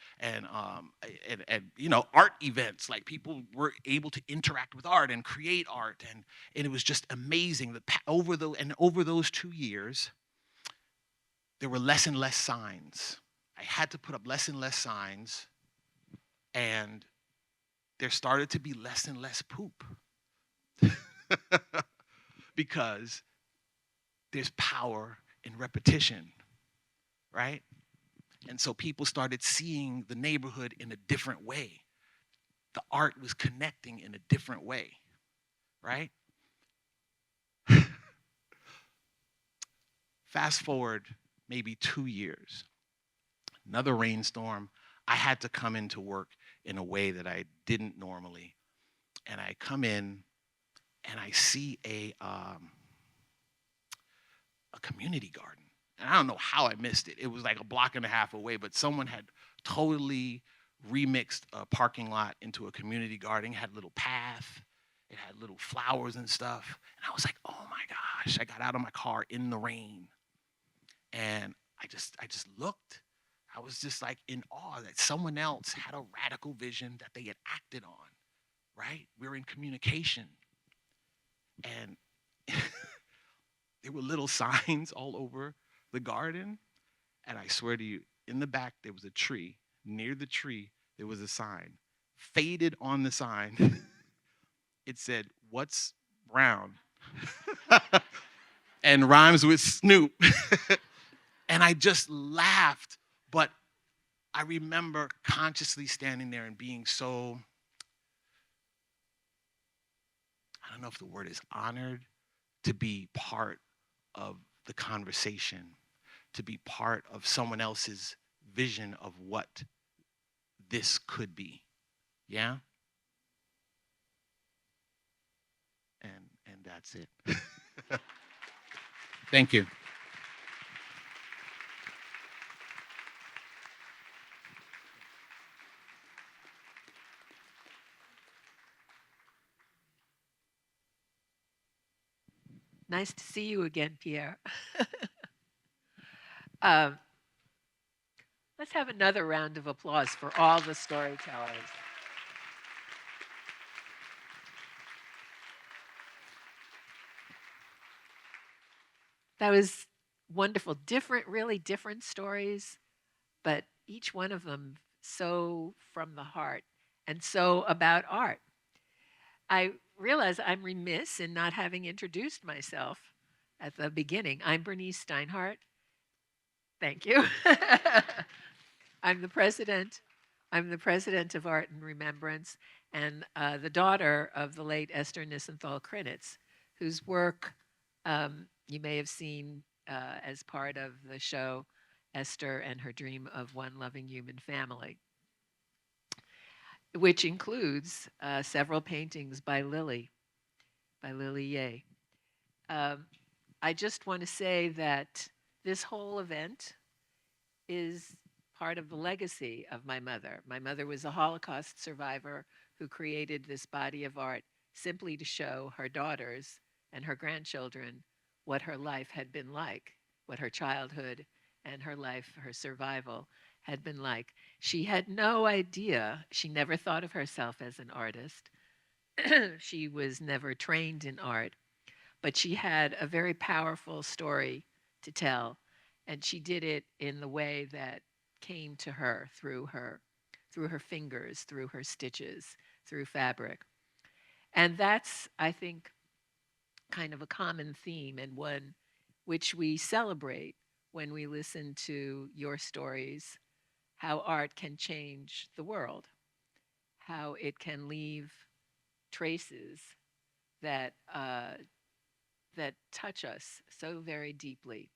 art events. Like people were able to interact with art and create art, and it was just amazing. Over those 2 years, there were less and less signs. I had to put up less and less signs, and there started to be less and less poop. Because there's power in repetition, right? And so people started seeing the neighborhood in a different way. The art was connecting in a different way, right? Fast forward maybe 2 years, another rainstorm. I had to come into work in a way that I didn't normally. And I come in and I see a community garden. And I don't know how I missed it. It was like a block and a half away, but someone had totally remixed a parking lot into a community garden. It had a little path. It had little flowers and stuff. And I was like, oh my gosh. I got out of my car in the rain. And I just looked. I was just like in awe that someone else had a radical vision that they had acted on, right? We're in communication. And there were little signs all over the garden. And I swear to you, in the back, there was a tree. Near the tree, there was a sign. Faded on the sign, it said, "What's brown?" and rhymes with Snoop. And I just laughed. But I remember consciously standing there and being so, I don't know if the word is honored, to be part of the conversation, to be part of someone else's vision of what this could be. Yeah? And that's it. Thank you. Nice to see you again, Pierre. um, let's have another round of applause for all the storytellers. That was wonderful. Really different stories, but each one of them so from the heart and so about art. I realize I'm remiss in not having introduced myself at the beginning. I'm Bernice Steinhardt. Thank you. I'm the president. I'm the president of Art and Remembrance, and the daughter of the late Esther Nisenthal Krinitz, whose work you may have seen as part of the show Esther and Her Dream of One Loving Human Family, which includes several paintings by Lily Yeh. I just want to say that this whole event is part of the legacy of my mother. My mother was a Holocaust survivor who created this body of art simply to show her daughters and her grandchildren what her life had been like, what her childhood and her life, her survival had been like. She had no idea. She never thought of herself as an artist. She was never trained in art, but she had a very powerful story to tell, and she did it in the way that came to her through her fingers, through her stitches, through fabric. And that's, I think, kind of a common theme, and one which we celebrate when we listen to your stories, how art can change the world, how it can leave traces that touch us so very deeply.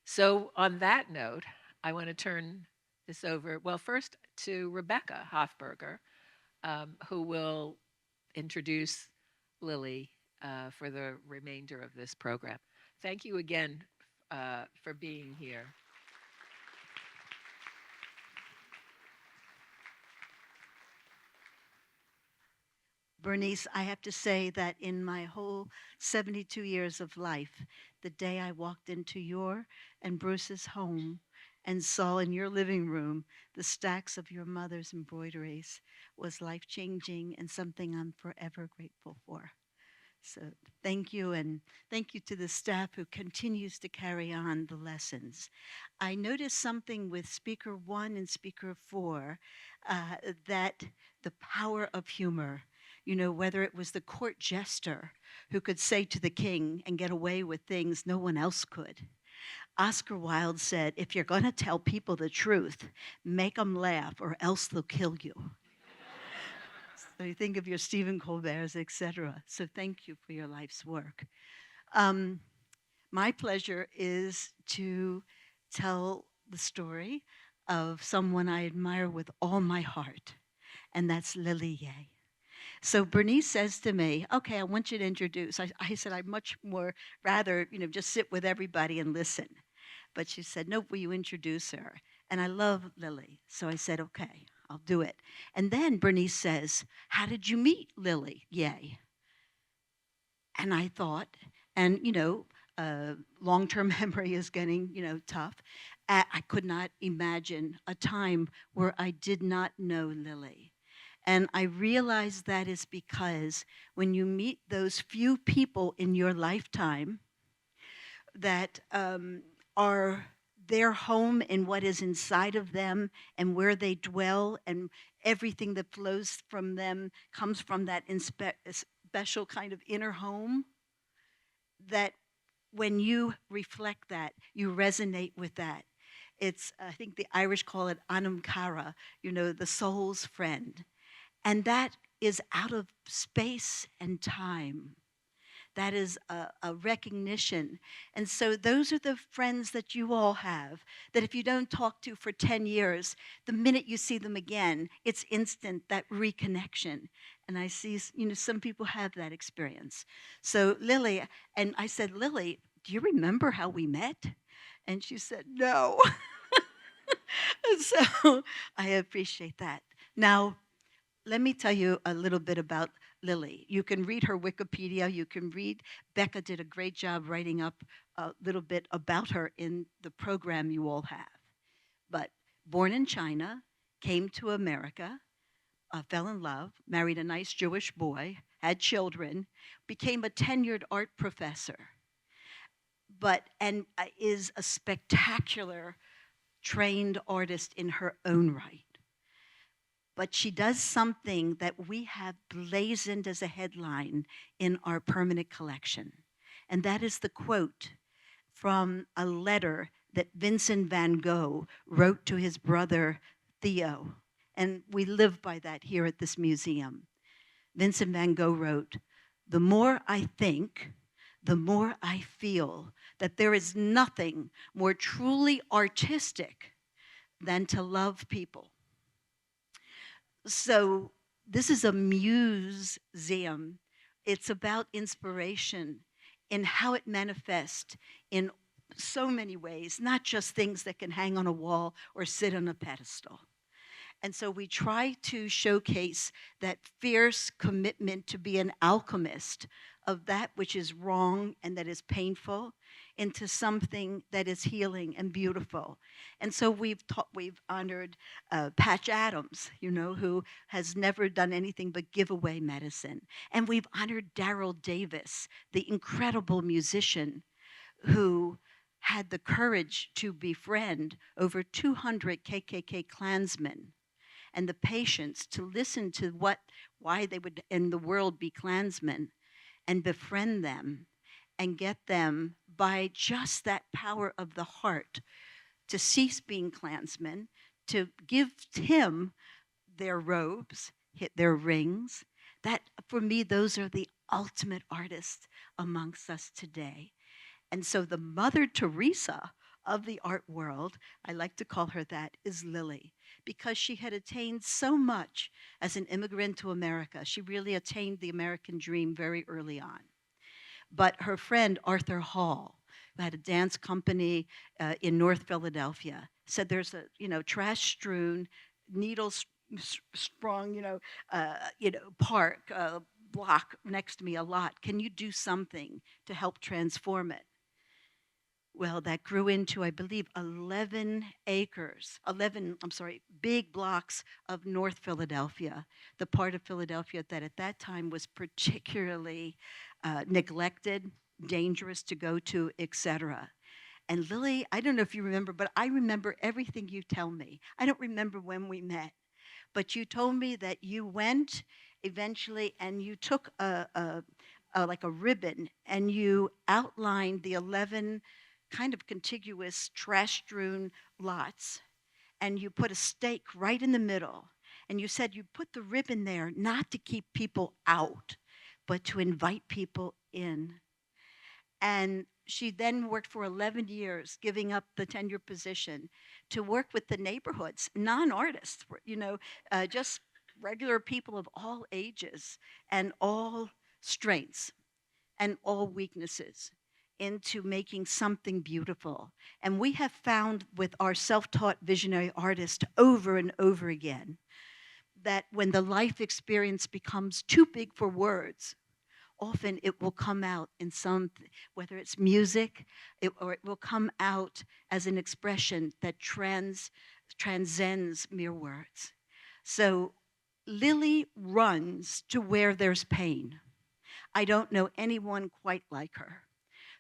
So on that note, I want to turn this over, well, first to Rebecca Hofberger, who will introduce Lily for the remainder of this program. Thank you again for being here. Bernice, I have to say that in my whole 72 years of life, the day I walked into your and Bruce's home and saw in your living room the stacks of your mother's embroideries was life-changing and something I'm forever grateful for. So thank you, and thank you to the staff who continues to carry on the lessons. I noticed something with speaker 1 and speaker 4, that the power of humor, you know, whether it was the court jester who could say to the king and get away with things no one else could. Oscar Wilde said, if you're going to tell people the truth, make them laugh or else they'll kill you. So you think of your Stephen Colbert's, etc. So thank you for your life's work. My pleasure is to tell the story of someone I admire with all my heart, and that's Lily Ye. So Bernice says to me, okay, I want you to introduce. I said, I'd much more rather, you know, just sit with everybody and listen. But she said, no, will you introduce her? And I love Lily. So I said, okay, I'll do it. And then Bernice says, how did you meet Lily Ye? And I thought, and you know, long-term memory is getting, you know, tough. I could not imagine a time where I did not know Lily. And I realized that is because when you meet those few people in your lifetime that are their home and what is inside of them and where they dwell and everything that flows from them comes from that special kind of inner home, that when you reflect that, you resonate with that. It's, I think the Irish call it anam cara, you know, the soul's friend. And that is out of space and time. That is a recognition. And so those are the friends that you all have, that if you don't talk to for 10 years, the minute you see them again, it's instant, that reconnection. And I see, you know, some people have that experience. So Lily, and I said, Lily, do you remember how we met? And she said, no. So I appreciate that. Now, let me tell you a little bit about Lily. You can read her Wikipedia. You can read, Becca did a great job writing up a little bit about her in the program you all have. But born in China, came to America, fell in love, married a nice Jewish boy, had children, became a tenured art professor, and is a spectacular trained artist in her own right. But she does something that we have blazoned as a headline in our permanent collection. And that is the quote from a letter that Vincent van Gogh wrote to his brother Theo. And we live by that here at this museum. Vincent van Gogh wrote, the more I think, the more I feel that there is nothing more truly artistic than to love people. So this is a museum. It's about inspiration in how it manifests in so many ways, not just things that can hang on a wall or sit on a pedestal. And so we try to showcase that fierce commitment to be an alchemist of that which is wrong and that is painful into something that is healing and beautiful. And so we've honored Patch Adams, you know, who has never done anything but give away medicine. And we've honored Daryl Davis, the incredible musician who had the courage to befriend over 200 KKK Klansmen and the patience to listen to why they would in the world be Klansmen and befriend them and get them by just that power of the heart to cease being Klansmen, to give him their robes, their rings. That, for me, those are the ultimate artists amongst us today. And so the Mother Teresa of the art world, I like to call her that, is Lily, because she had attained so much as an immigrant to America. She really attained the American dream very early on. But her friend, Arthur Hall, who had a dance company in North Philadelphia, said there's a, trash-strewn, needles-sprung, park, block next to me a lot. Can you do something to help transform it? Well, that grew into, I believe, 11 acres, 11, I'm sorry, big blocks of North Philadelphia, the part of Philadelphia that at that time was particularly neglected, dangerous to go to, etc. And Lily, I don't know if you remember, but I remember everything you tell me. I don't remember when we met, but you told me that you went eventually and you took like a ribbon and you outlined the 11 kind of contiguous trash-strewn lots, and you put a stake right in the middle, and you said you put the ribbon there not to keep people out, but to invite people in. And she then worked for 11 years, giving up the tenure position to work with the neighborhoods, non-artists, just regular people of all ages and all strengths and all weaknesses into making something beautiful. And we have found with our self-taught visionary artists over and over again that when the life experience becomes too big for words, often it will come out in something, whether it's music, or it will come out as an expression that transcends mere words. So Lily runs to where there's pain. I don't know anyone quite like her.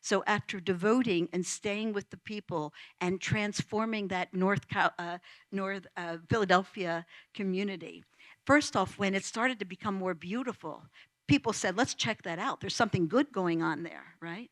So after devoting and staying with the people and transforming that North Philadelphia community, first off, when it started to become more beautiful, people said, let's check that out. There's something good going on there, right?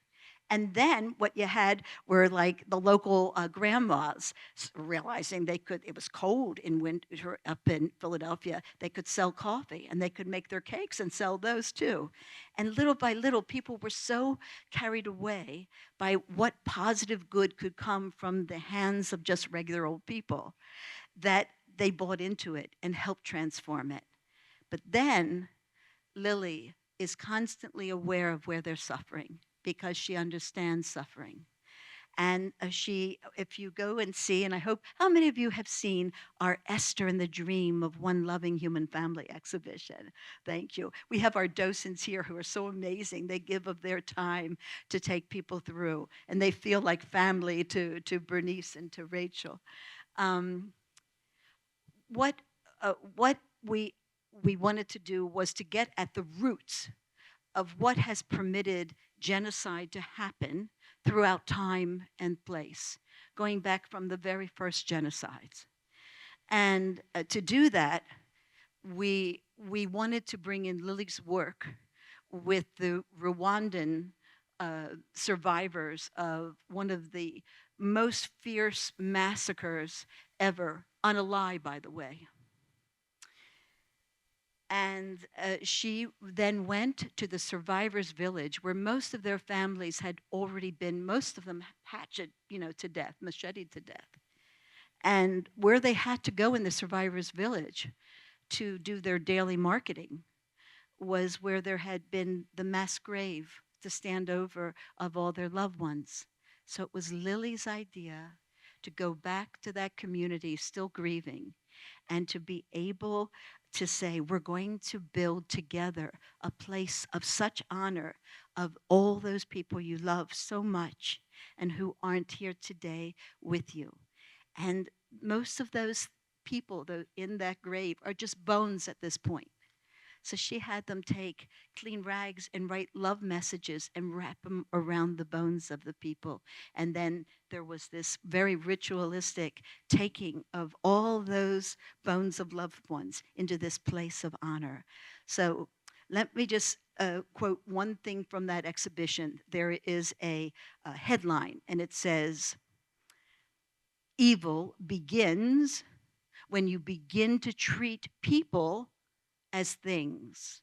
And then what you had were like the local grandmas realizing it was cold in winter up in Philadelphia, they could sell coffee and they could make their cakes and sell those too. And little by little, people were so carried away by what positive good could come from the hands of just regular old people that they bought into it and helped transform it. But then Lily is constantly aware of where they're suffering, because she understands suffering. And if you go and see, and I hope, how many of you have seen our Esther and the Dream of One Loving Human Family exhibition? Thank you. We have our docents here who are so amazing. They give of their time to take people through, and they feel like family to Bernice and to Rachel. What we wanted to do was to get at the roots of what has permitted genocide to happen throughout time and place, going back from the very first genocides. And to do that, we wanted to bring in Lily's work with the Rwandan survivors of one of the most fierce massacres ever, unalive, by the way. And she then went to the survivors' village where most of their families had already been, most of them hatcheted, to death, macheted to death. And where they had to go in the survivors' village to do their daily marketing was where there had been the mass grave to stand over of all their loved ones. So it was Lily's idea to go back to that community still grieving and to be able to say, we're going to build together a place of such honor of all those people you love so much and who aren't here today with you. And most of those people in that grave are just bones at this point. So she had them take clean rags and write love messages and wrap them around the bones of the people. And then there was this very ritualistic taking of all those bones of loved ones into this place of honor. So let me just quote one thing from that exhibition. There is a headline, and it says, "Evil begins when you begin to treat people as things."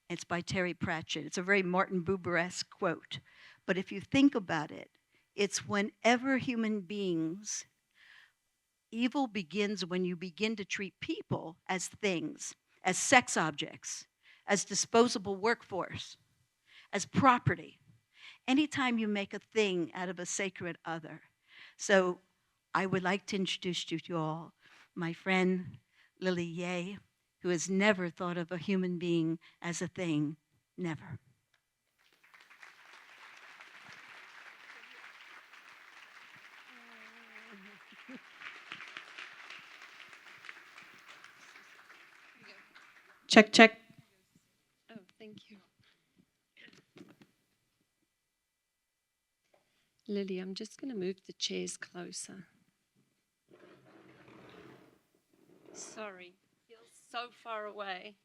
It's by Terry Pratchett. It's a very Martin Buber-esque quote. But if you think about it, it's whenever human beings, evil begins when you begin to treat people as things, as sex objects, as disposable workforce, as property. Anytime you make a thing out of a sacred other. So I would like to introduce you to all my friend Lily Yeh. who has never thought of a human being as a thing. Never. Check, check. Oh, thank you. Lily, I'm just going to move the chairs closer. Sorry, feels so far away.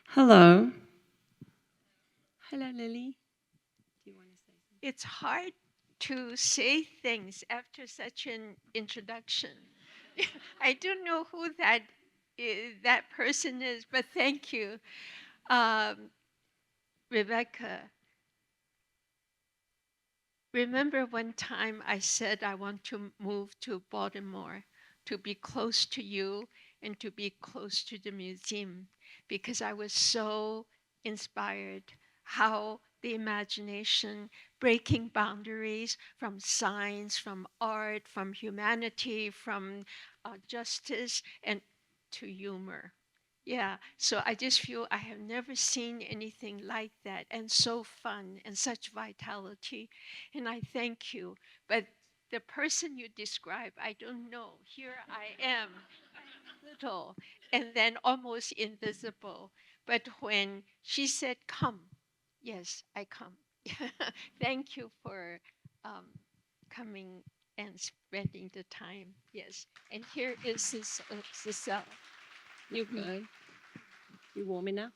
Hello. Hello, Lily. Do you want to say something? It's hard to say things after such an introduction. I don't know who that person is, but thank you. Rebecca, remember one time I said I want to move to Baltimore to be close to you and to be close to the museum, because I was so inspired how the imagination, breaking boundaries from science, from art, from humanity, from justice, and to humor. Yeah, so I just feel I have never seen anything like that, and so fun and such vitality. And I thank you. But the person you describe, I don't know. Here I am, little, and then almost invisible. But when she said, come, yes, I come. Thank you for coming and spending the time. Yes. And here is Cecile. You good? You warm enough?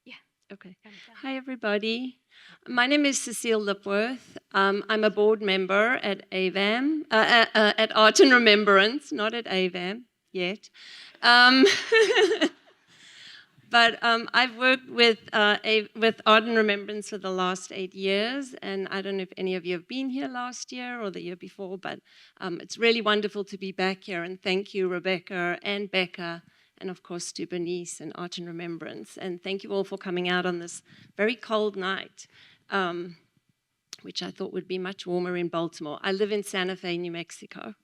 Yeah. Okay. I'm done. Hi, everybody. My name is Cecile Lipworth. I'm a board member at AVAM, at Art and Remembrance, not at AVAM yet. But I've worked with Art and Remembrance for the last 8 years, and I don't know if any of you have been here last year or the year before, but it's really wonderful to be back here, and thank you, Rebecca and Becca, and of course to Bernice and Art and Remembrance, and thank you all for coming out on this very cold night, which I thought would be much warmer in Baltimore. I live in Santa Fe, New Mexico.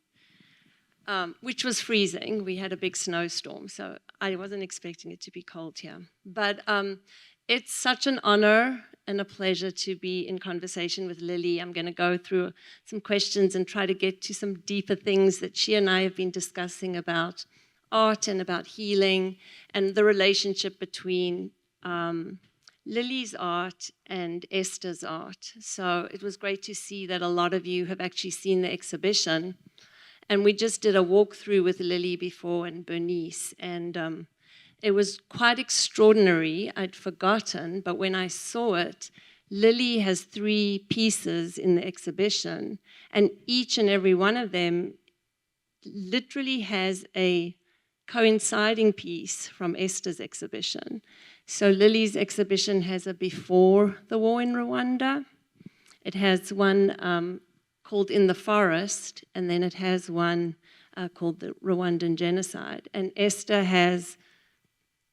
Which was freezing. We had a big snowstorm, so I wasn't expecting it to be cold here. But it's such an honor and a pleasure to be in conversation with Lily. I'm going to go through some questions and try to get to some deeper things that she and I have been discussing about art and about healing and the relationship between Lily's art and Esther's art. So it was great to see that a lot of you have actually seen the exhibition. And we just did a walkthrough with Lily before and Bernice, and it was quite extraordinary. I'd forgotten, but when I saw it, Lily has 3 pieces in the exhibition, and each and every one of them literally has a coinciding piece from Esther's exhibition. So Lily's exhibition has a before the war in Rwanda. It has one called In the Forest, and then it has one called The Rwandan Genocide. And Esther has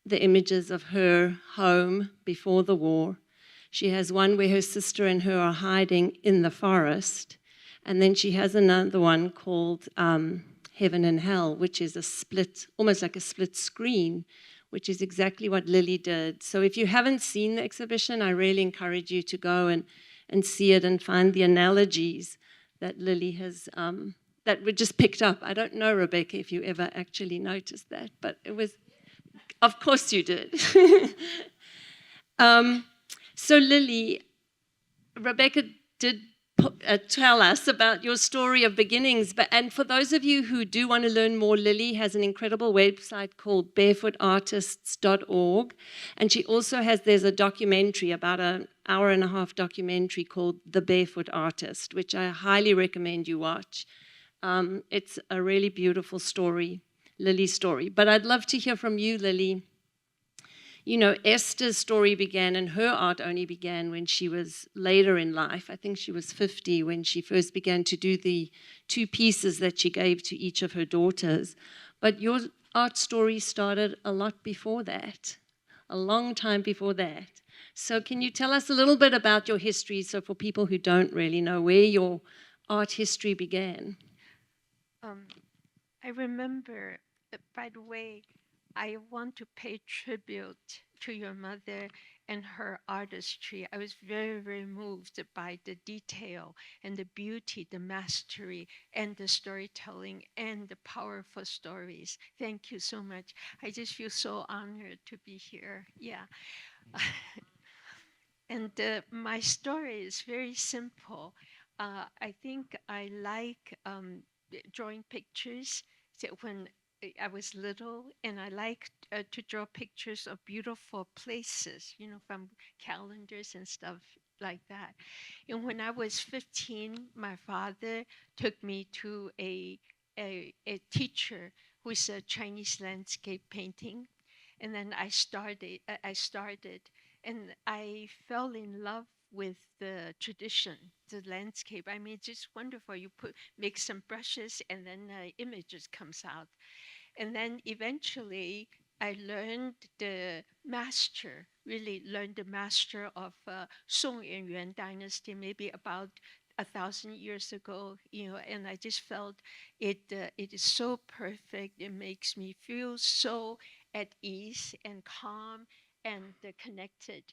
the images of her home before the war. She has one where her sister and her are hiding in the forest. And then she has another one called Heaven and Hell, which is a split, almost like a split screen, which is exactly what Lily did. So if you haven't seen the exhibition, I really encourage you to go and see it and find the analogies that Lily has, that we just picked up. I don't know, Rebecca, if you ever actually noticed that, but it was, of course you did. So Lily, Rebecca did tell us about your story of beginnings, and for those of you who do want to learn more, Lily has an incredible website called barefootartists.org, and she also has, there's a documentary, about an hour-and-a-half documentary called The Barefoot Artist, which I highly recommend you watch. It's a really beautiful story, Lily's story. But I'd love to hear from you, Lily. You know, Esther's story began, and her art only began when she was later in life. I think she was 50 when she first began to do the 2 pieces that she gave to each of her daughters. But your art story started a lot before that, a long time before that. So can you tell us a little bit about your history, so for people who don't really know where your art history began? I remember, by the way, I want to pay tribute to your mother and her artistry. I was very, very moved by the detail and the beauty, the mastery, and the storytelling and the powerful stories. Thank you so much. I just feel so honored to be here. Yeah. And my story is very simple. I think I like drawing pictures. So when I was little, and I liked to draw pictures of beautiful places, from calendars and stuff like that. And when I was 15, my father took me to a teacher who's a Chinese landscape painting. And then I started, and I fell in love with the tradition, the landscape. I mean, it's just wonderful. You make some brushes, and then images comes out. And then eventually, I learned really learned the master of Song and Yuan dynasty, maybe about 1,000 years ago, and I just felt it is so perfect. It makes me feel so at ease and calm and connected.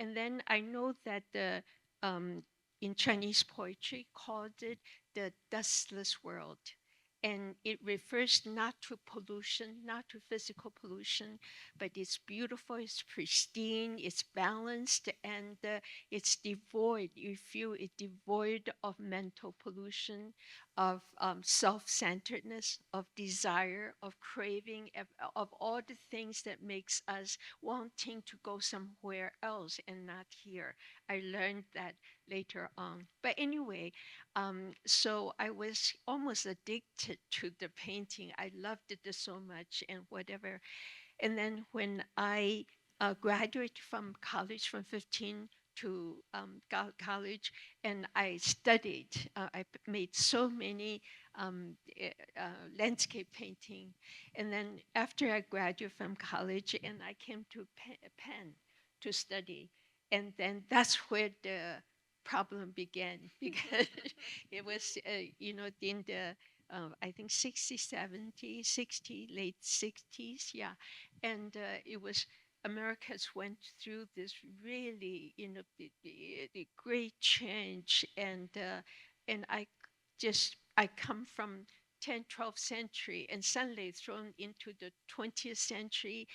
And then I know that um, in Chinese poetry called it the dustless world. And it refers not to pollution, not to physical pollution, but it's beautiful, it's pristine, it's balanced, and it's devoid. You feel it devoid of mental pollution, of self-centeredness, of desire, of craving, of all the things that makes us wanting to go somewhere else and not here. I learned that later on. But anyway, so I was almost addicted to the painting. I loved it so much and whatever. And then when I graduated from college from 15 to college, and I studied, made so many landscape painting. And then after I graduated from college, and I came to Penn to study. And then that's where the problem began because it was, in the I think 60, 70, 60, late 60s, yeah. And it was, Americas went through this really, the great change. And I come from 10th, 12th century and suddenly thrown into the 20th century.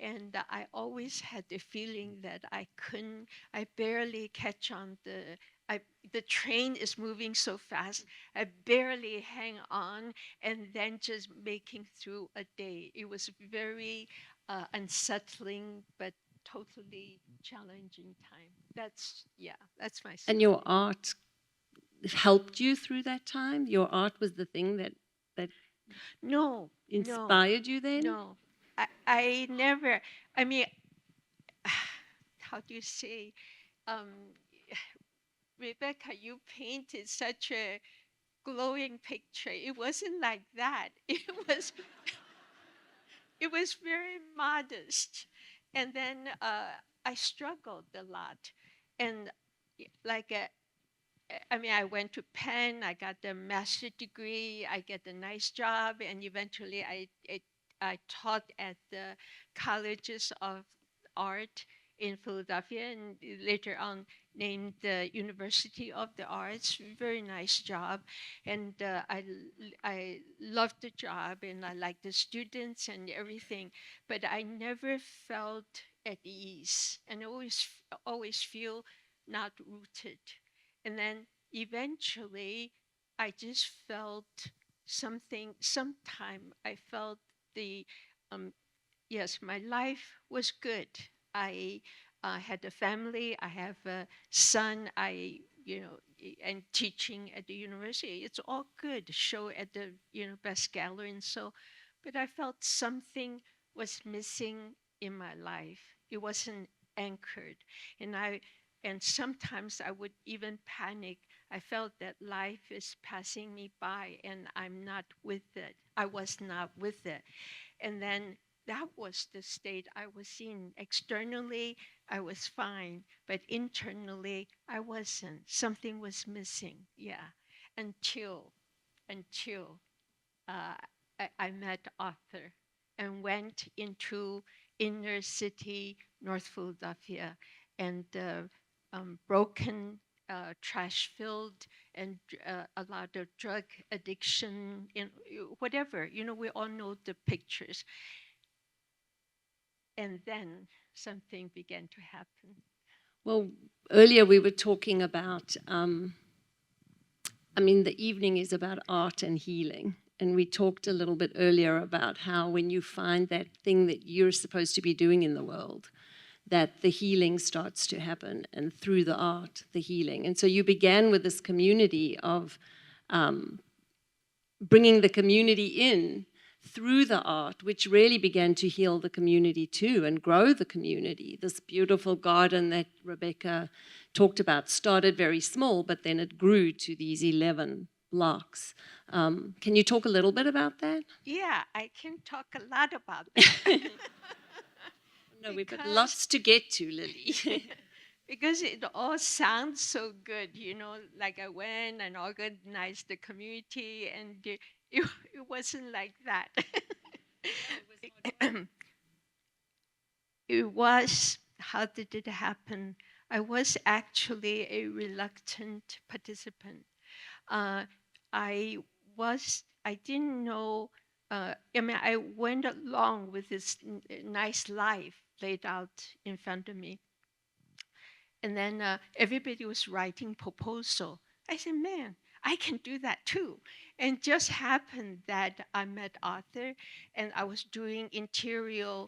And I always had the feeling that I barely catch on the train is moving so fast. I barely hang on, and then just making through a day. It was very unsettling, but totally challenging time. That's my story. And your art helped you through that time? Your art was the thing that No, inspired you then? no. I never, I mean, how do you say, um, Rebecca, you painted such a glowing picture. It wasn't like that. Was it was very modest. And then I struggled a lot. And like I went to Penn, I got the master's degree, I get a nice job, and eventually I taught at the colleges of art in Philadelphia, and later on named the University of the Arts. Very nice job, and I loved the job, and I liked the students and everything, but I never felt at ease, and always feel not rooted. And then eventually, I just felt sometime I felt the, yes, my life was good. I had a family, I have a son, and teaching at the university. It's all good, show at the, best gallery and so, but I felt something was missing in my life. It wasn't anchored. And sometimes I would even panic. I felt that life is passing me by and I'm not with it. I was not with it. And then that was the state I was in. Externally, I was fine, but internally, I wasn't. Something was missing. Yeah, until uh, I met Arthur and went into inner city North Philadelphia and broken, trash filled, and a lot of drug addiction, in whatever. We all know the pictures. And then something began to happen. Well, earlier we were talking about, the evening is about art and healing. And we talked a little bit earlier about how when you find that thing that you're supposed to be doing in the world, that the healing starts to happen, and through the art, the healing. And so you began with this community of bringing the community in through the art, which really began to heal the community too and grow the community. This beautiful garden that Rebecca talked about started very small, but then it grew to these 11 blocks. Can you talk a little bit about that? Yeah, I can talk a lot about that. No, we've got lots to get to, Lily. Because it all sounds so good, like I went and organized the community, and it wasn't like that. It was, how did it happen? I was actually a reluctant participant. I didn't know, I went along with this nice life laid out in front of me. And then everybody was writing proposal. I said, man, I can do that too. And just happened that I met Arthur, and I was doing interior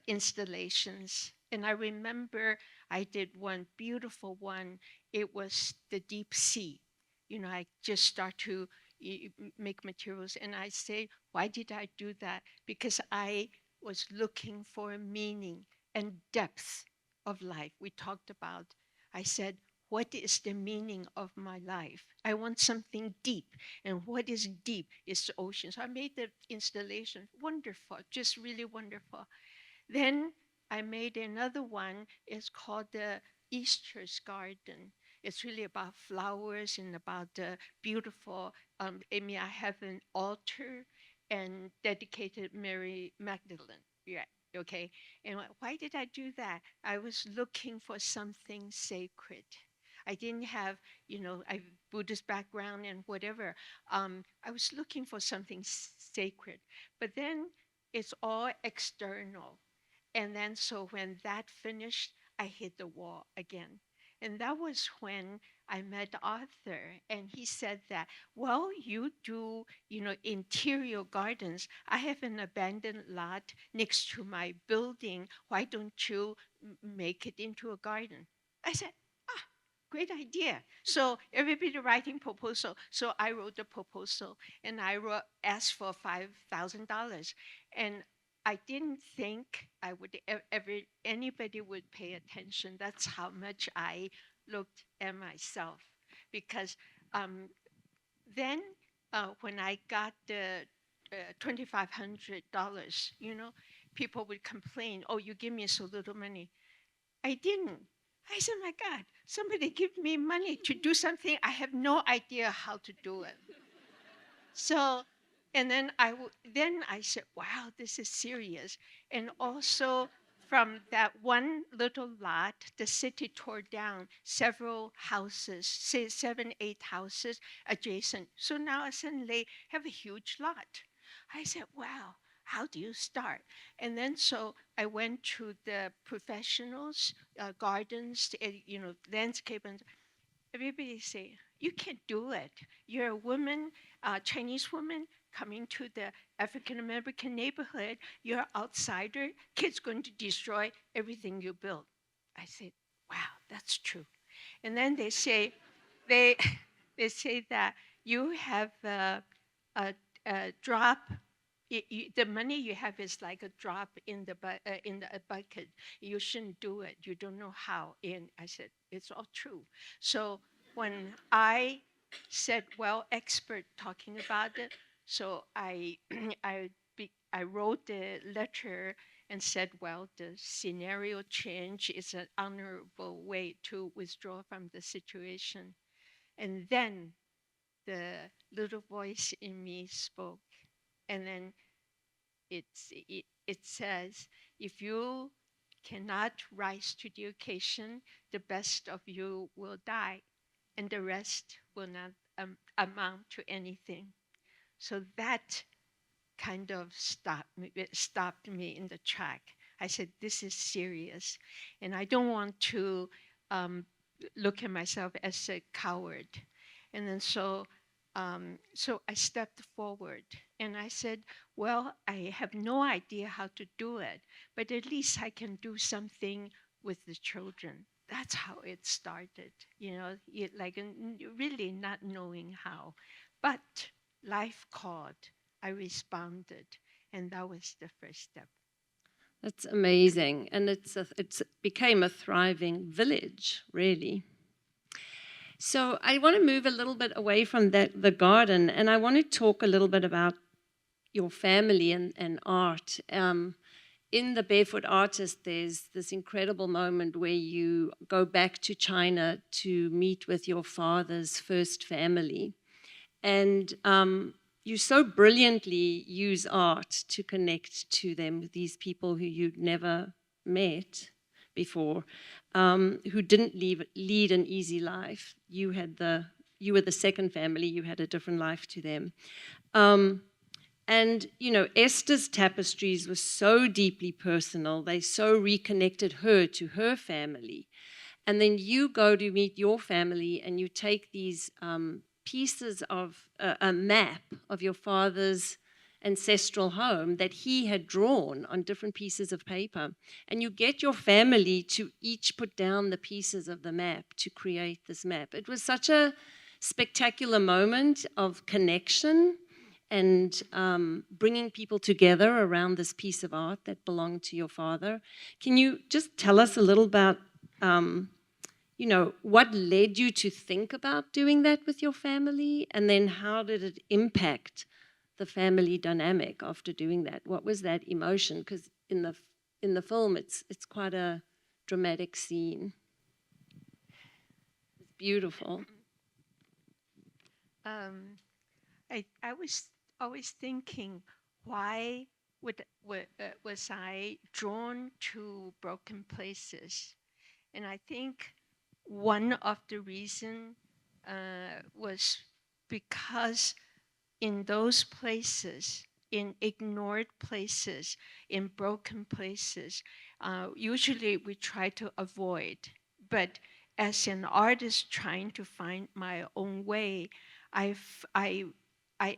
installations. And I remember I did one beautiful one. It was the deep sea. I just start to make materials. And I say, why did I do that? Because I was looking for meaning and depth of life. We talked about, I said, what is the meaning of my life? I want something deep. And what is deep is the ocean. So I made the installation wonderful, just really wonderful. Then I made another one. It's called the Easter's Garden. It's really about flowers and about the beautiful. I have an altar and dedicated Mary Magdalene. Yeah, okay. And why did I do that? I was looking for something sacred. I didn't have, a Buddhist background and whatever. I was looking for something sacred. But then it's all external. And then so when that finished, I hit the wall again. And that was when I met Arthur, and he said that, well, you do, interior gardens. I have an abandoned lot next to my building. Why don't you make it into a garden? I said, great idea. So everybody writing proposal. So I wrote the proposal, and I asked for $5,000. And I didn't think I would anybody would pay attention. That's how much I looked at myself. Because then when I got the $2,500, people would complain, oh, you give me so little money. I didn't. I said, my God, somebody give me money to do something. I have no idea how to do it. So, and then I said, wow, this is serious. And also from that one little lot, the city tore down several houses, say 7, 8 houses adjacent. So now I suddenly have a huge lot. I said, wow, how do you start? And then so I went to the professionals, gardens, landscape, and everybody say, you can't do it. You're a woman, Chinese woman, coming to the African American neighborhood. You're an outsider. Kid's going to destroy everything you build. I said, wow, that's true. And then they say, they say that you have a drop. The money you have is like a drop in the bucket. You shouldn't do it. You don't know how. And I said, it's all true. So when I said, well, expert talking about it, so I I I wrote a letter and said, well, the scenario change is an honorable way to withdraw from the situation. And then the little voice in me spoke. And then it says, if you cannot rise to the occasion, the best of you will die, and the rest will not amount to anything. So that kind of stopped me in the track. I said, this is serious. And I don't want to look at myself as a coward. And then so I stepped forward and I said, well, I have no idea how to do it, but at least I can do something with the children. That's how it started, really not knowing how. But life called. I responded, and that was the first step. That's amazing, and it's became a thriving village, really. So I want to move a little bit away from the garden, and I want to talk a little bit about your family and art. In The Barefoot Artist, there's this incredible moment where you go back to China to meet with your father's first family. And you so brilliantly use art to connect to them, these people who you'd never met before, who didn't lead an easy life. You were the second family, you had a different life to them. And, Esther's tapestries were so deeply personal. They so reconnected her to her family. And then you go to meet your family and you take these pieces of a map of your father's ancestral home that he had drawn on different pieces of paper. And you get your family to each put down the pieces of the map to create this map. It was such a spectacular moment of connection and bringing people together around this piece of art that belonged to your father. Can you just tell us a little about what led you to think about doing that with your family? And then how did it impact the family dynamic after doing that? What was that emotion? Because in the film, it's quite a dramatic scene. It's beautiful. I was always thinking, why was I drawn to broken places? And I think one of the reasons was because in those places, in ignored places, in broken places, usually we try to avoid. But as an artist trying to find my own way, I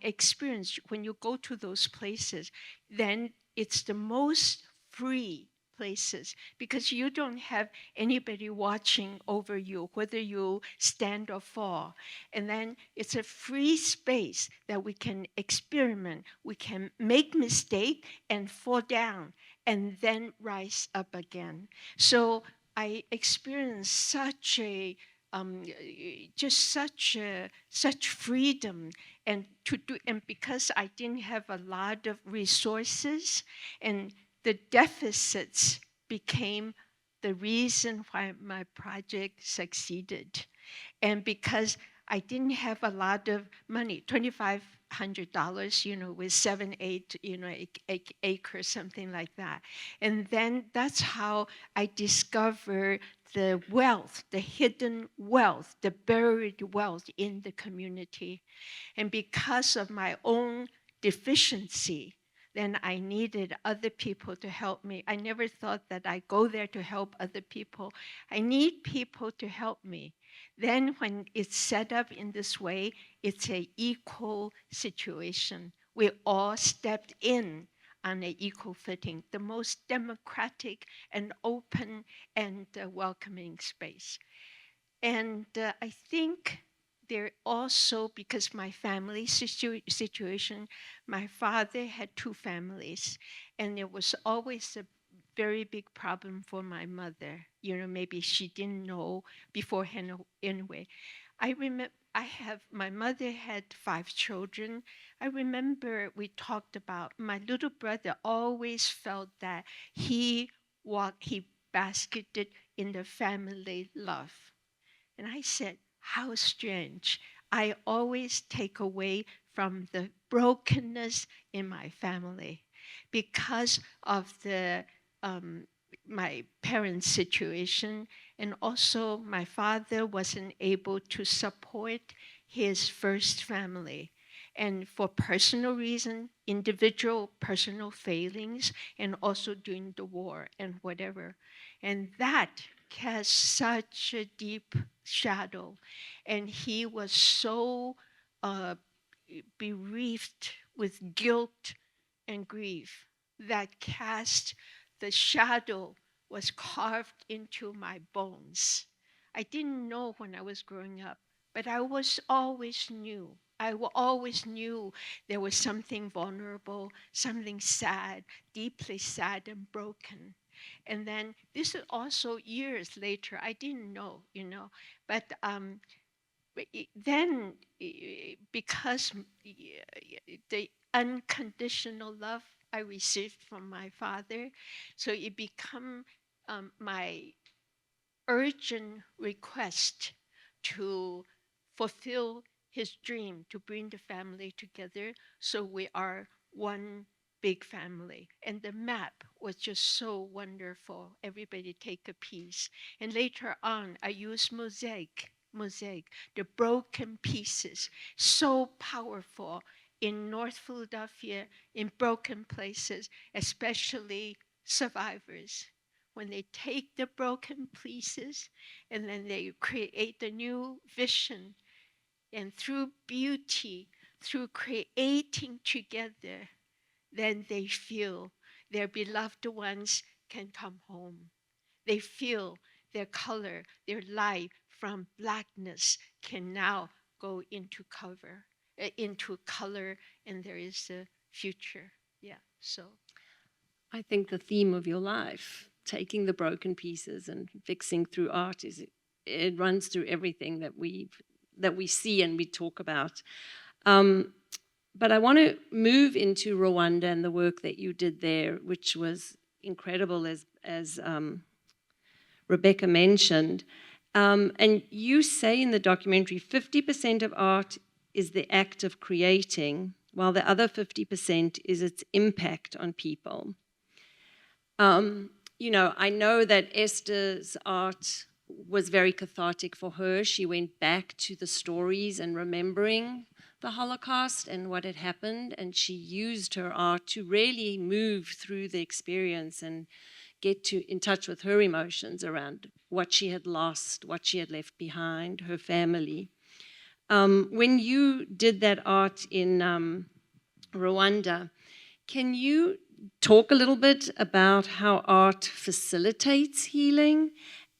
experienced when you go to those places, then it's the most free places because you don't have anybody watching over you, whether you stand or fall. And then it's a free space that we can experiment. We can make mistake and fall down and then rise up again. So I experienced such a such freedom and because I didn't have a lot of resources, and the deficits became the reason why my project succeeded. And because I didn't have a lot of money, $2,500, with 7, 8, acres, something like that. And then that's how I discovered the wealth, the hidden wealth, the buried wealth in the community. And because of my own deficiency, then I needed other people to help me. I never thought that I'd go there to help other people. I need people to help me. Then when it's set up in this way, it's an equal situation. We all stepped in on an equal footing, the most democratic and open and welcoming space. And I think there also, because my family situation, my father had 2 families, and it was always a very big problem for my mother. Maybe she didn't know beforehand anyway. I my mother had 5 children. I remember we talked about my little brother always felt that he basketed in the family love. And I said, how strange. I always take away from the brokenness in my family because of my parents' situation. And also, my father wasn't able to support his first family. And for personal reason, individual personal failings, and also during the war and whatever. And that cast such a deep shadow. And he was so bereaved with guilt and grief that cast the shadow was carved into my bones. I didn't know when I was growing up, but I was always knew. Always knew there was something vulnerable, something sad, deeply sad and broken. And then this is also years later. I didn't know, but then because the unconditional love I received from my father, so it became my urgent request to fulfill his dream to bring the family together so we are one big family. And the map was just so wonderful. Everybody take a piece. And later on, I used mosaic, the broken pieces, so powerful in North Philadelphia, in broken places, especially survivors. When they take the broken pieces and then they create a new vision, and through beauty, through creating together, then they feel their beloved ones can come home. They feel their color, their light from blackness can now go into into color, and there is a future. Yeah, so. I think the theme of your life, taking the broken pieces and fixing through art, it runs through everything that we see and we talk about. But I want to move into Rwanda and the work that you did there, which was incredible, as Rebecca mentioned. And you say in the documentary, 50% of art is the act of creating, while the other 50% is its impact on people. I know that Esther's art was very cathartic for her. She went back to the stories and remembering the Holocaust and what had happened, and she used her art to really move through the experience and get in touch with her emotions around what she had lost, what she had left behind, her family. When you did that art in Rwanda, can you talk a little bit about how art facilitates healing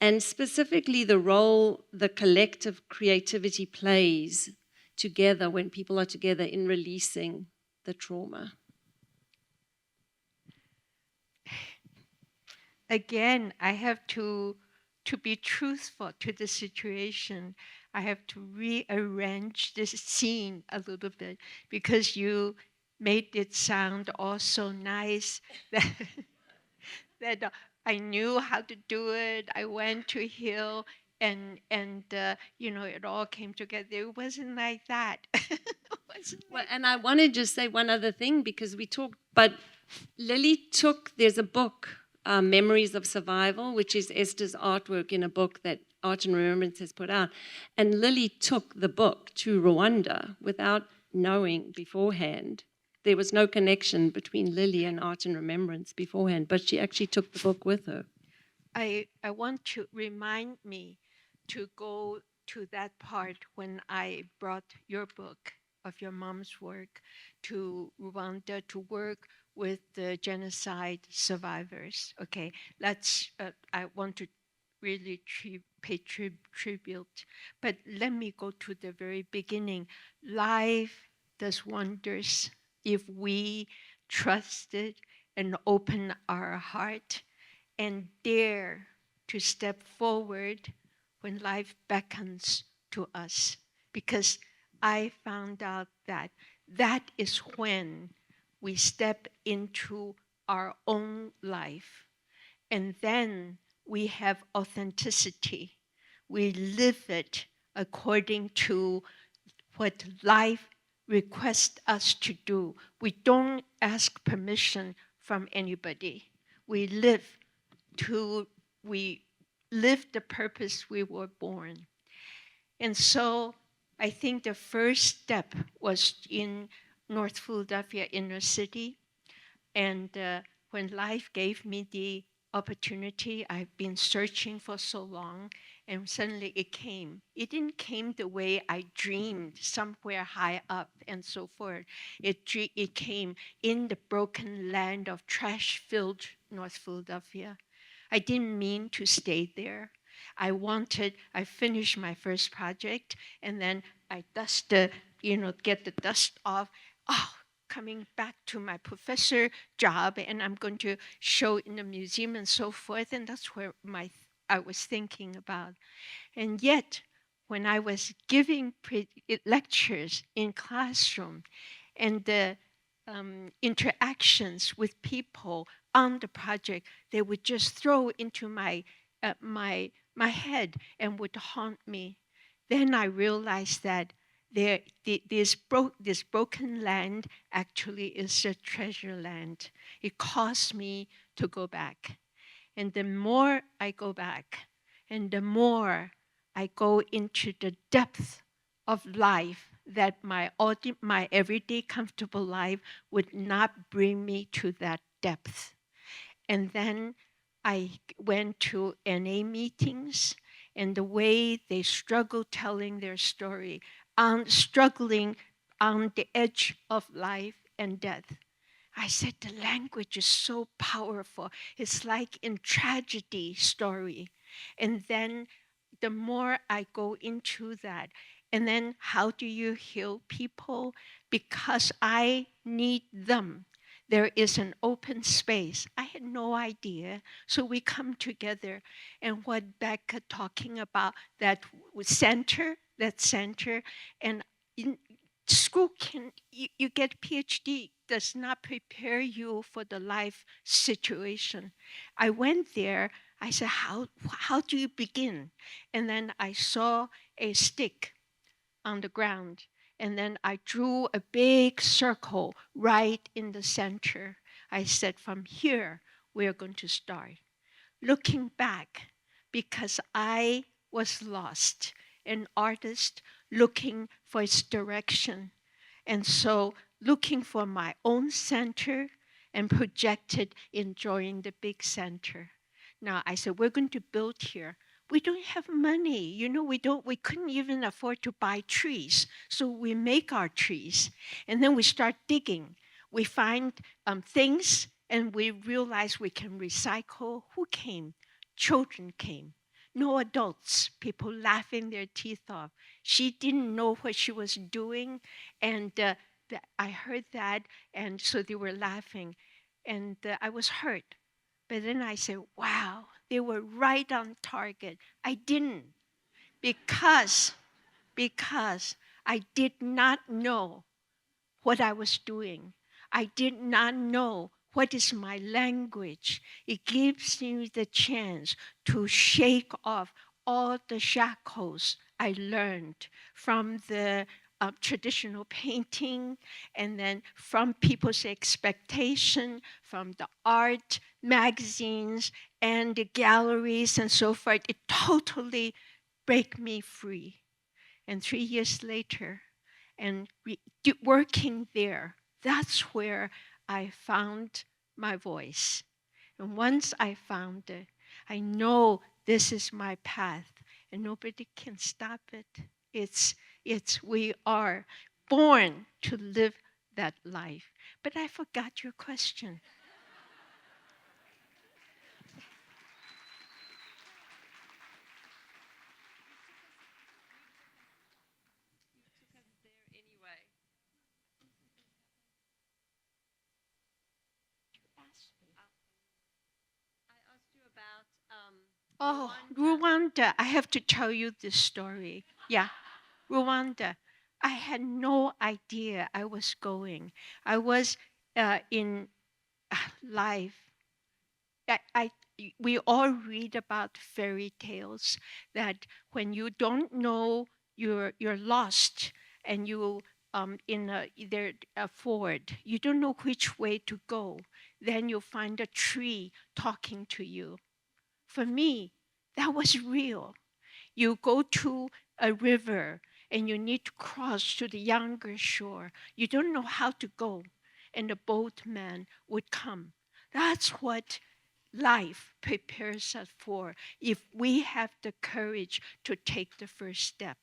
and specifically the role the collective creativity plays together when people are together in releasing the trauma? Again, I have to be truthful to the situation. I have to rearrange this scene a little bit because you made it sound all so nice that, that I knew how to do it. I went to heal and it all came together. It wasn't like that. And I want to just say one other thing because we talked, but Lily there's a book, Memories of Survival, which is Esther's artwork in a book that Art and Remembrance has put out. And Lily took the book to Rwanda without knowing beforehand. There was no connection between Lily and Art and Remembrance beforehand, but she actually took the book with her. I want to remind me to go to that part when I brought your book of your mom's work to Rwanda to work with the genocide survivors. Okay, I want to really pay tribute. But let me go to the very beginning. Life does wonders if we trust it and open our heart and dare to step forward when life beckons to us. because I found out that that is when we step into our own life. And then we have authenticity. We live it according to what life requests us to do. We don't ask permission from anybody. We live we live the purpose we were born. And so I think the first step was in North Philadelphia inner city. And when life gave me the opportunity I've been searching for so long, and suddenly it came. It didn't came the way I dreamed, somewhere high up and so forth. It came in the broken land of trash-filled North Philadelphia. I didn't mean to stay there. I finished my first project, and then I get the dust off. Oh, coming back to my professor job, and I'm going to show in the museum and so forth. And that's where I was thinking about. And yet, when I was giving lectures in classroom, and the interactions with people on the project, they would just throw into my head and would haunt me. Then I realized that this broken land actually is a treasure land. It caused me to go back. And the more I go back, and the more I go into the depth of life that my everyday comfortable life would not bring me to that depth. And then I went to NA meetings, and the way they struggle telling their story, struggling on the edge of life and death. I said, the language is so powerful. It's like in tragedy story. And then the more I go into that, and then how do you heal people? Because I need them. There is an open space. I had no idea. So we come together. And what Becca talking about, that center, and in school you get PhD, does not prepare you for the life situation. I went there, I said, how do you begin? And then I saw a stick on the ground, and then I drew a big circle right in the center. I said, from here, we're going to start. Looking back, because I was lost, an artist looking for its direction. And so looking for my own center and projected enjoying the big center. Now I said, we're going to build here. We don't have money. We couldn't even afford to buy trees. So we make our trees. And then we start digging. We find things, and we realize we can recycle. Who came? Children came. No adults, people laughing their teeth off. She didn't know what she was doing, and I heard that, and so they were laughing, and I was hurt. But then I said, wow, they were right on target. I didn't, because I did not know what I was doing. I did not know what is my language. It gives me the chance to shake off all the shackles I learned from the traditional painting, and then from people's expectation, from the art magazines and the galleries and so forth. It totally break me free. And 3 years later, and working there, that's where I found my voice. And once I found it, I know this is my path, and nobody can stop it. We are born to live that life. But I forgot your question. Oh, Rwanda. I have to tell you this story. Yeah. Rwanda. I had no idea I was going. I was in life. I we all read about fairy tales that when you don't know you're lost and you in either a ford, you don't know which way to go, then you find a tree talking to you. For me, that was real. You go to a river and you need to cross to the younger shore. You don't know how to go, and the boatman would come. That's what life prepares us for if we have the courage to take the first step.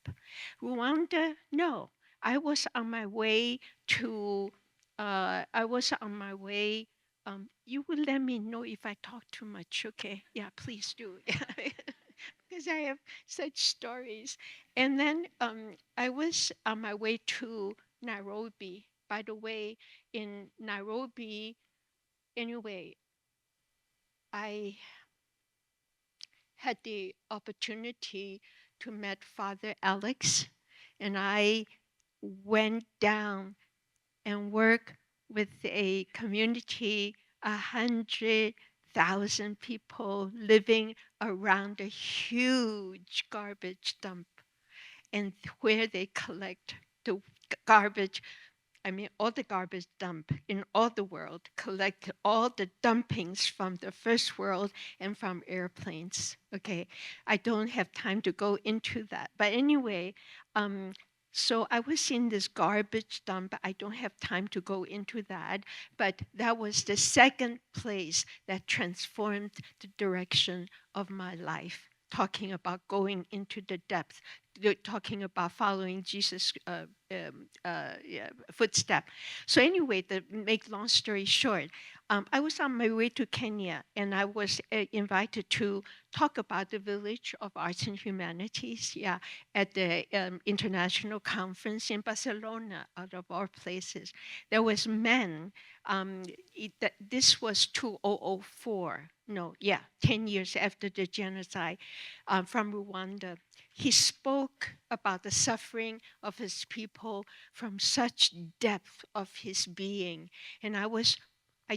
Rwanda, no. I was on my way to, I was on my way. You will let me know if I talk too much, okay? Yeah, please do. Because I have such stories. And then I was on my way to Nairobi. By the way, in Nairobi, anyway, I had the opportunity to meet Father Alex, and I went down and worked with a community, 100,000 people living around a huge garbage dump, and where they collect the garbage. I mean, all the garbage dump in all the world, collect all the dumpings from the first world and from airplanes. Okay, I don't have time to go into that. But anyway, so I was in this garbage dump. I don't have time to go into that. But that was the second place that transformed the direction of my life. Talking about going into the depth, talking about following Jesus' footstep. So anyway, to make long story short, I was on my way to Kenya, and I was invited to talk about the Village of Arts and Humanities, yeah, at the international conference in Barcelona, out of all places. There was men. This was 2004. No, yeah, 10 years after the genocide from Rwanda. He spoke about the suffering of his people from such depth of his being. And I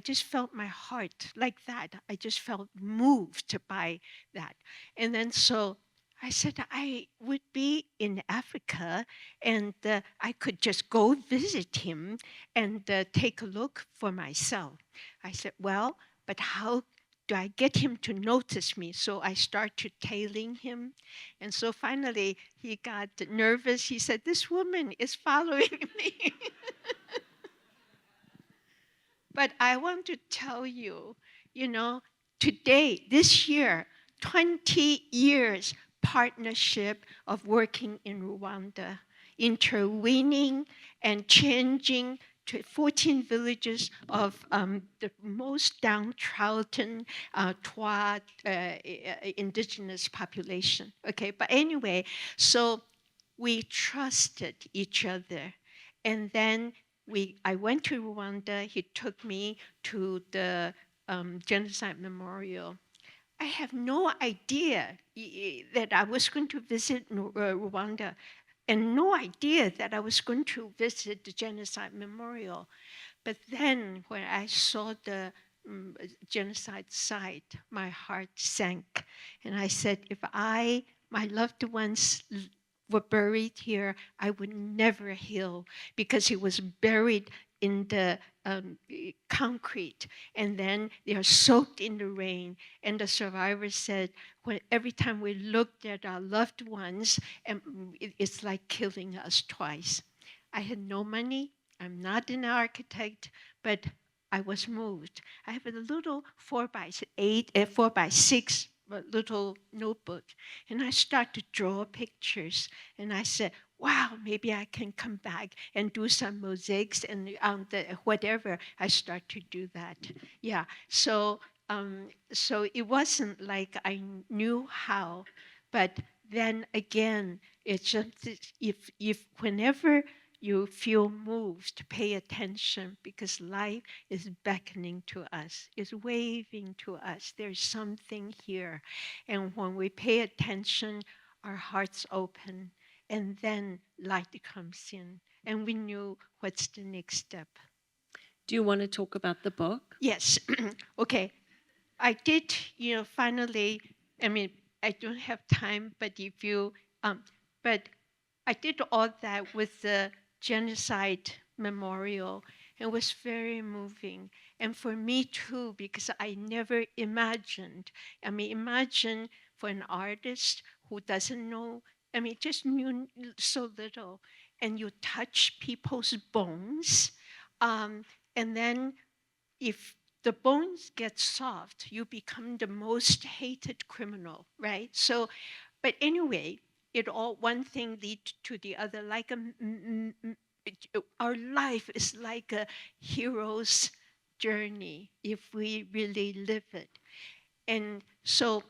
just felt my heart like that. I just felt moved by that. And then so I said I would be in Africa and I could just go visit him and take a look for myself. I said, well, but how do I get him to notice me? So I started tailing him. And so finally he got nervous. He said, this woman is following me. But I want to tell you, today, this year, 20 years partnership of working in Rwanda, intervening and changing to 14 villages of the most downtrodden Twa indigenous population. Okay, but anyway, so we trusted each other. And then I went to Rwanda. He took me to the Genocide Memorial. I have no idea that I was going to visit Rwanda, and no idea that I was going to visit the Genocide Memorial. But then when I saw the genocide site, my heart sank. And I said, if my loved ones were buried here, I would never heal, because he was buried in the concrete, and then they are soaked in the rain. And the survivors said, every time we looked at our loved ones, it's like killing us twice. I had no money. I'm not an architect, but I was moved. I have a little 4x8, 4x6 little notebook, and I start to draw pictures. And I said, wow, maybe I can come back and do some mosaics and whatever. I start to do that. Yeah. So it wasn't like I knew how, but then again, it's just if whenever you feel moved, pay attention, because life is beckoning to us, is waving to us. There's something here. And when we pay attention, our hearts open and then light comes in, and we knew what's the next step. Do you want to talk about the book? Yes. Okay. I did, finally, I mean, I don't have time, but but I did all that with the genocide memorial. It was very moving. And for me too, because I never imagined, imagine for an artist who doesn't know, just knew so little, and you touch people's bones, and then if the bones get soft, you become the most hated criminal, right? So, but anyway, one thing leads to the other. Like our life is like a hero's journey if we really live it. And so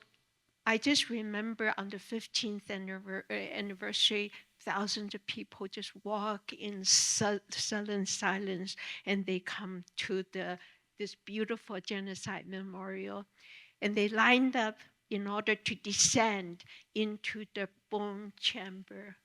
I just remember on the 15th anniversary, thousands of people just walk in sullen silence, and they come to this beautiful genocide memorial, and they lined up in order to descend into the bone chamber.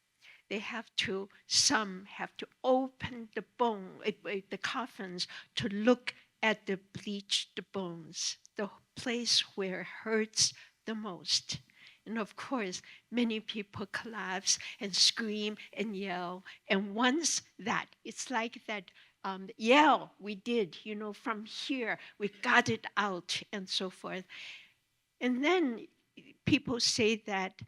Some have to open the coffins to look at the bleached bones, the place where it hurts the most. And of course, many people collapse and scream and yell. And once that, it's like that yell we did, from here, we got it out and so forth. And then people say that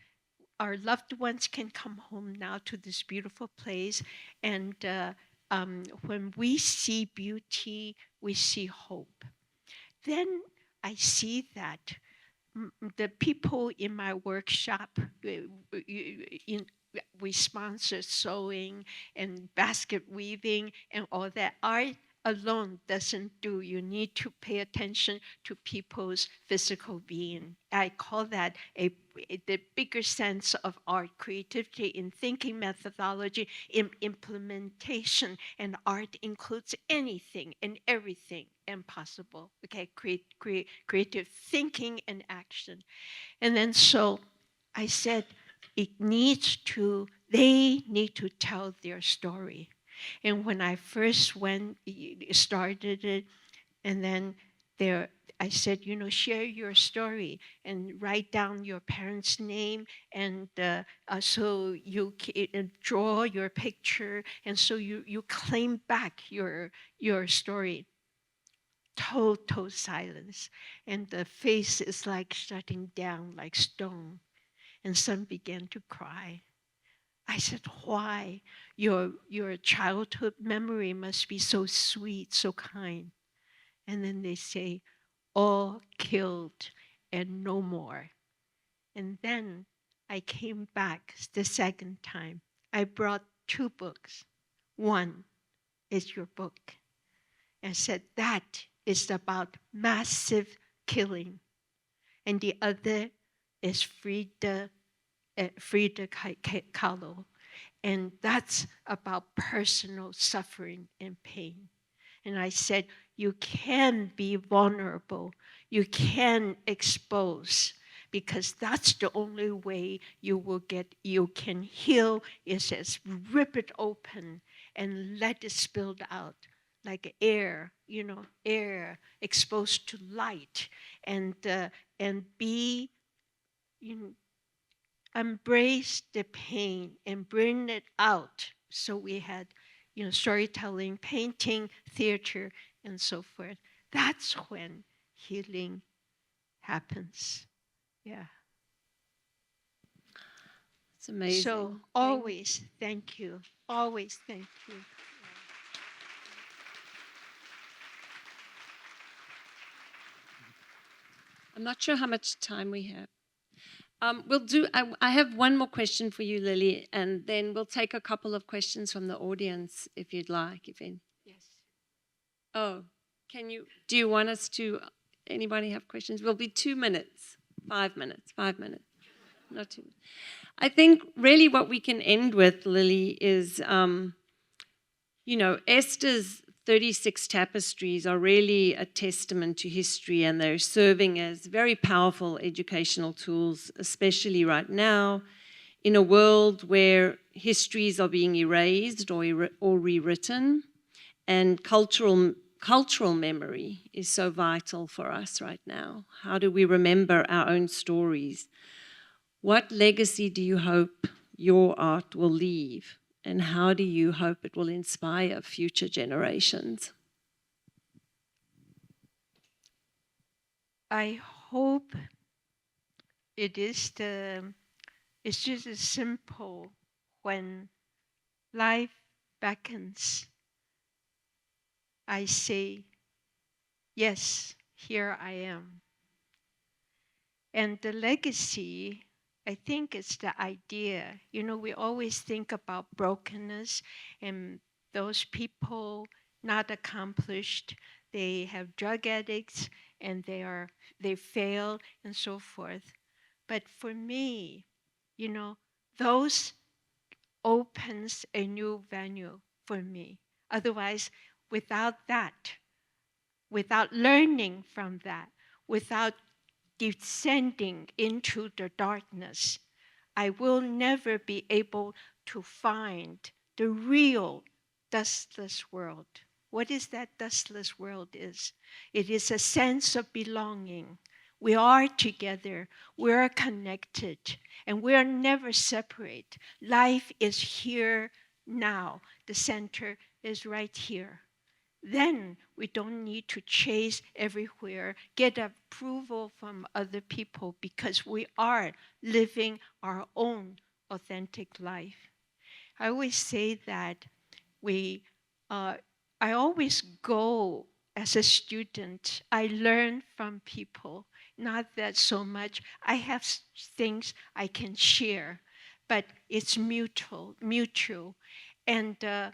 our loved ones can come home now to this beautiful place. And when we see beauty, we see hope. Then I see that the people in my workshop, we sponsor sewing and basket weaving and all that. Art alone doesn't do. You need to pay attention to people's physical being. I call that the bigger sense of art, creativity in thinking methodology, in implementation, and art includes anything and everything impossible. Okay, creative thinking and action. And then so I said, they need to tell their story. And when I first started it, and then I said, share your story and write down your parents' name, and so you can draw your picture, and so you claim back your story. Total silence, and the face is like shutting down like stone, and some began to cry. I said, why? Your childhood memory must be so sweet, so kind. And then they say, all killed and no more. And then I came back the second time. I brought 2 books. One is your book. And said, that is about massive killing. And the other is Frida Kahlo. And that's about personal suffering and pain. And I said, you can be vulnerable. You can expose, because that's the only way you can heal, is just rip it open and let it spill out like air, air exposed to light, and be, embrace the pain and bring it out. So we had, storytelling, painting, theater, and so forth. That's when healing happens. Yeah. It's amazing. So always thank you. Always thank you. I'm not sure how much time we have. I have one more question for you, Lily, and then we'll take a couple of questions from the audience if you'd like. Yes. Oh, do you want us to, anybody have questions? We'll be 2 minutes, 5 minutes, not 2 minutes. I think really what we can end with, Lily, is, Esther's 36 tapestries are really a testament to history, and they're serving as very powerful educational tools, especially right now in a world where histories are being erased or rewritten, and cultural memory is so vital for us right now. How do we remember our own stories? What legacy do you hope your art will leave, and how do you hope it will inspire future generations? I hope it's just as simple when life beckons. I say, yes, here I am. And the legacy, I think it's the idea. You know, we always think about brokenness and those people not accomplished. They have drug addicts and they fail and so forth. But for me, you know, those opens a new venue for me. Otherwise, without that, without learning from that, without descending into the darkness, I will never be able to find the real dustless world. What is that dustless world is? It is a sense of belonging. We are together, we are connected, and we are never separate. Life is here now. The center is right here. Then we don't need to chase everywhere, get approval from other people, because we are living our own authentic life. I always say that I always go as a student. I learn from people, not that so much. I have things I can share, but it's mutual. And I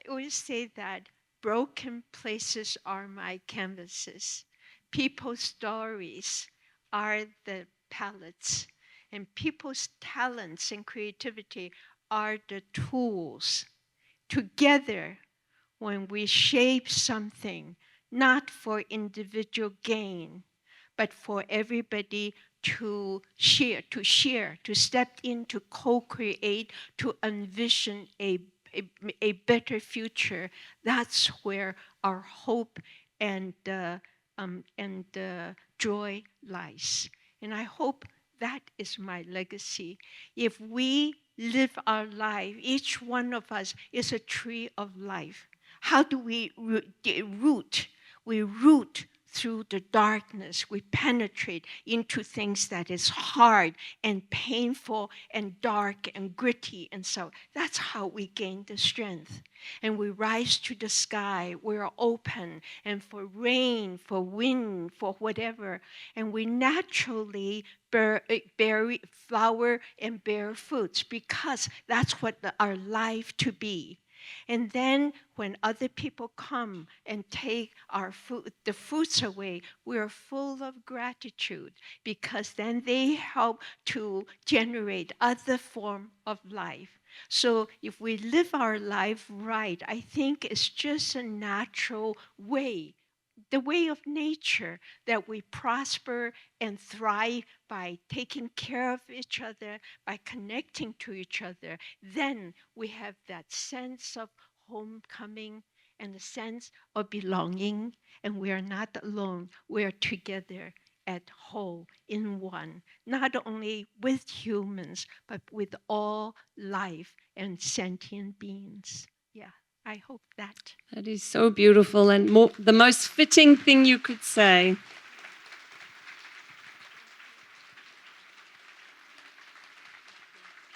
always say that broken places are my canvases. People's stories are the palettes, and people's talents and creativity are the tools. Together, when we shape something, not for individual gain, but for everybody to share, to step in, to co-create, to envision a better future. That's where our hope and joy lies. And I hope that is my legacy. If we live our life, each one of us is a tree of life. How do we root? We root through the darkness. We penetrate into things that is hard and painful and dark and gritty. And so that's how we gain the strength. And we rise to the sky. We're open, and for rain, for wind, for whatever. And we naturally bear flower and bear fruits, because that's what our life to be. And then when other people come and take our food, the fruits away, we are full of gratitude, because then they help to generate other form of life. So if we live our life right, I think it's just a natural way, the way of nature, that we prosper and thrive by taking care of each other, by connecting to each other. Then we have that sense of homecoming and a sense of belonging, and we are not alone. We are together at whole, in one, not only with humans, but with all life and sentient beings. Yeah, I hope that. That is so beautiful, and the most fitting thing you could say.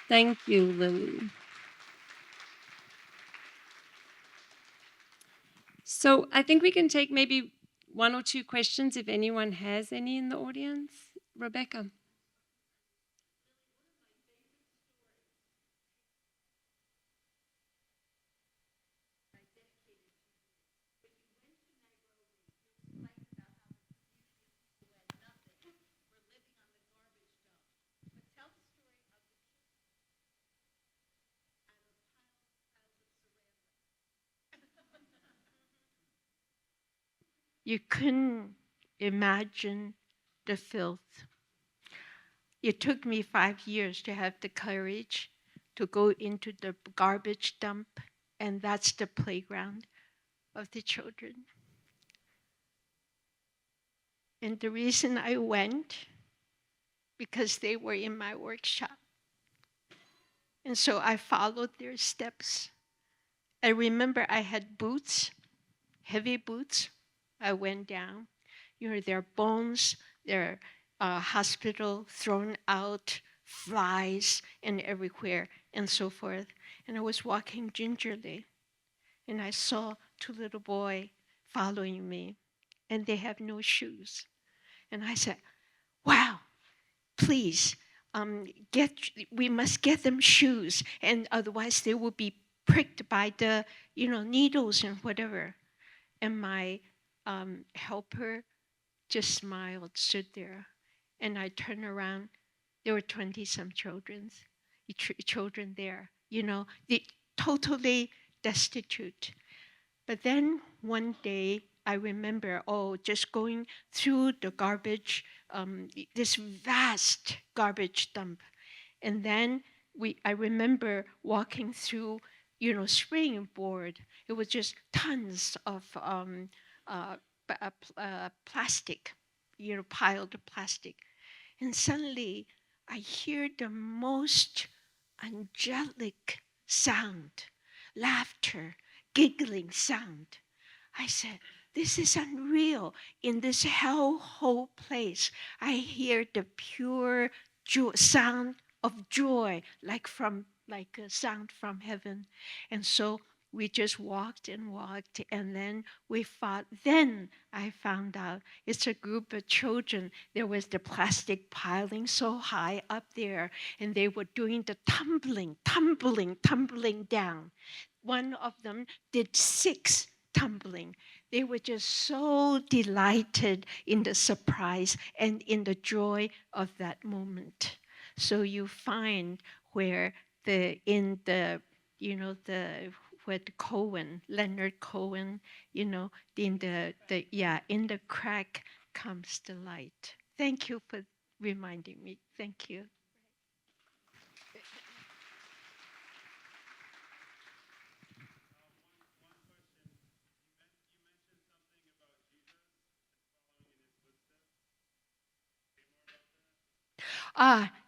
Thank you, Lily. So I think we can take maybe one or two questions if anyone has any in the audience. Rebecca. You couldn't imagine the filth. It took me 5 years to have the courage to go into the garbage dump, and that's the playground of the children. And the reason I went, because they were in my workshop. And so I followed their steps. I remember I had boots, heavy boots. I went down. There are bones, there are hospital thrown out, flies, and everywhere, and so forth. And I was walking gingerly, and I saw 2 little boys following me, and they have no shoes. And I said, wow, please, we must get them shoes, and otherwise they will be pricked by the, needles and whatever. And my helper just smiled, stood there, and I turned around. There were 20-some children there, they totally destitute. But then one day, I remember, just going through the garbage, this vast garbage dump. And then I remember walking through, springboard. It was just tons of plastic, piled plastic. And suddenly, I hear the most angelic sound, laughter, giggling sound. I said, this is unreal. In this hellhole place, I hear the pure sound of joy, like a sound from heaven. And so we just walked and walked, and then we fought. Then I found out it's a group of children. There was the plastic piling so high up there, and they were doing the tumbling down. One of them did 6 tumbling. They were just so delighted in the surprise and in the joy of that moment. So you find where Leonard Cohen, in the crack comes the light. Thank you for reminding me. Thank you.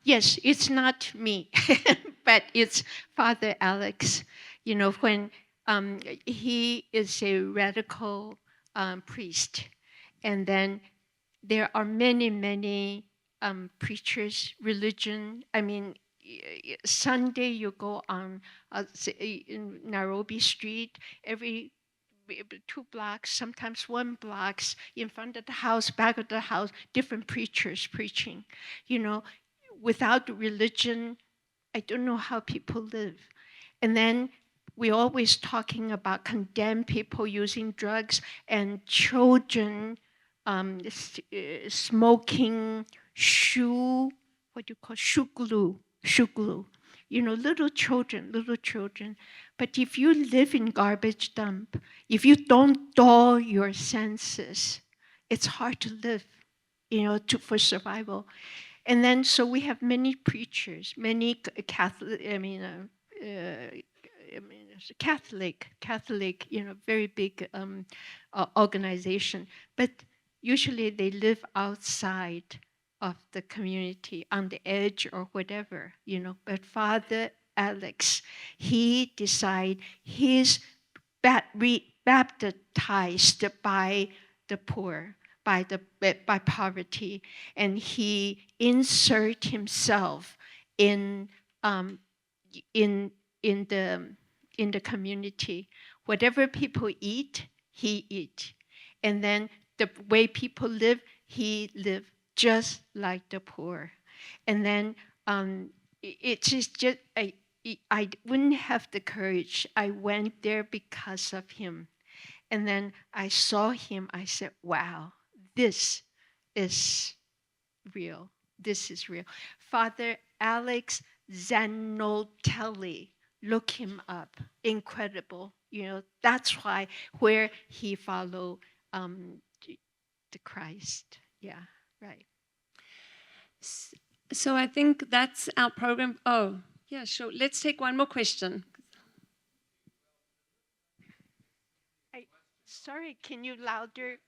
Yes, it's not me, but it's Father Alex. When he is a radical priest, and then there are many preachers, religion. I mean, Sunday you go on in Nairobi Street, every 2 blocks, sometimes 1 blocks, in front of the house, back of the house, different preachers preaching. Without religion, I don't know how people live. And then we're always talking about condemned people using drugs and children smoking what do you call shuglu. Little children. But if you live in garbage dump, if you don't dull your senses, it's hard to live, for survival. And then, so we have many preachers, many Catholic, very big organization. But usually they live outside of the community, on the edge or whatever, But Father Alex, he decided he's baptized by the poor, by poverty, and he insert himself in the community. Whatever people eat, he eat, and then the way people live, he live just like the poor. And then it's just I wouldn't have the courage. I went there because of him. And then I saw him, I said, wow, this is real. This is real. Father Alex Zanotelli, look him up. Incredible. That's why where he followed the Christ. Yeah, right. So I think that's our program. Oh, yeah, sure. Let's take one more question. Sorry, can you louder?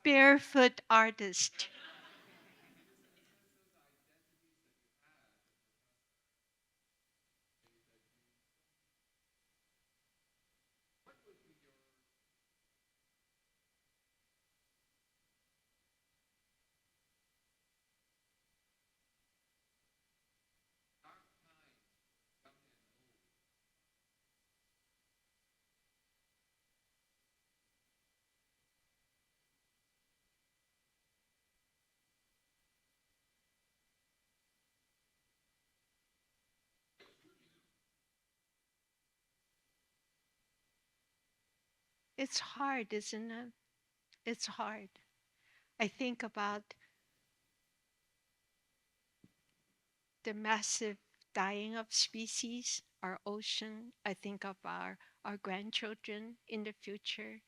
Barefoot artist. It's hard, isn't it? It's hard. I think about the massive dying of species, our ocean. I think of our grandchildren in the future.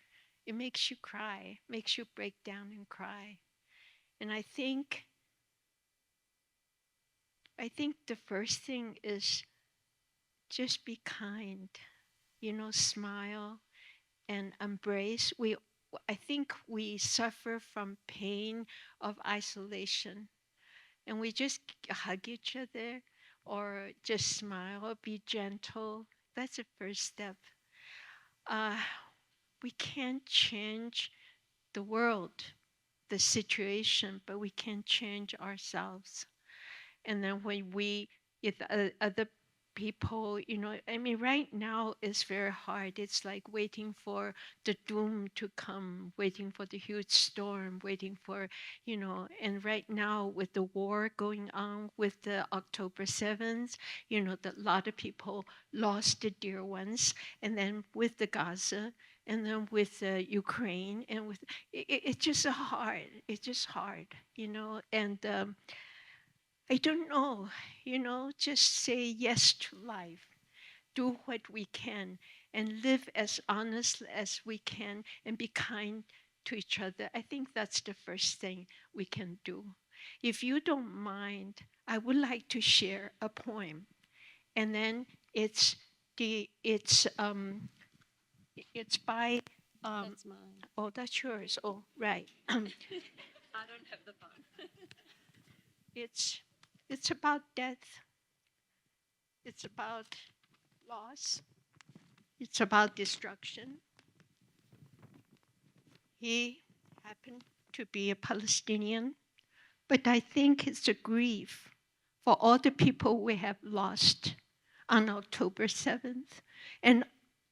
It makes you cry, makes you break down and cry. And I think the first thing is just be kind, smile and embrace. I think we suffer from pain of isolation, and we just hug each other or just smile or be gentle. That's the first step. Uh, we can't change the world, the situation, but we can change ourselves. And then when if other people, I mean, right now it's very hard. It's like waiting for the doom to come, waiting for the huge storm, waiting for, and right now with the war going on with the October 7th, that a lot of people lost their dear ones. And then with the Gaza, and then with Ukraine, and it's just hard. It's just hard, and I don't know, just say yes to life, do what we can, and live as honest as we can and be kind to each other. I think that's the first thing we can do. If you don't mind, I would like to share a poem. And then it's by That's mine. oh, that's yours. Oh, right. I don't have the phone. It's about death. It's about loss. It's about destruction. He happened to be a Palestinian, but I think it's a grief for all the people we have lost on October 7th. And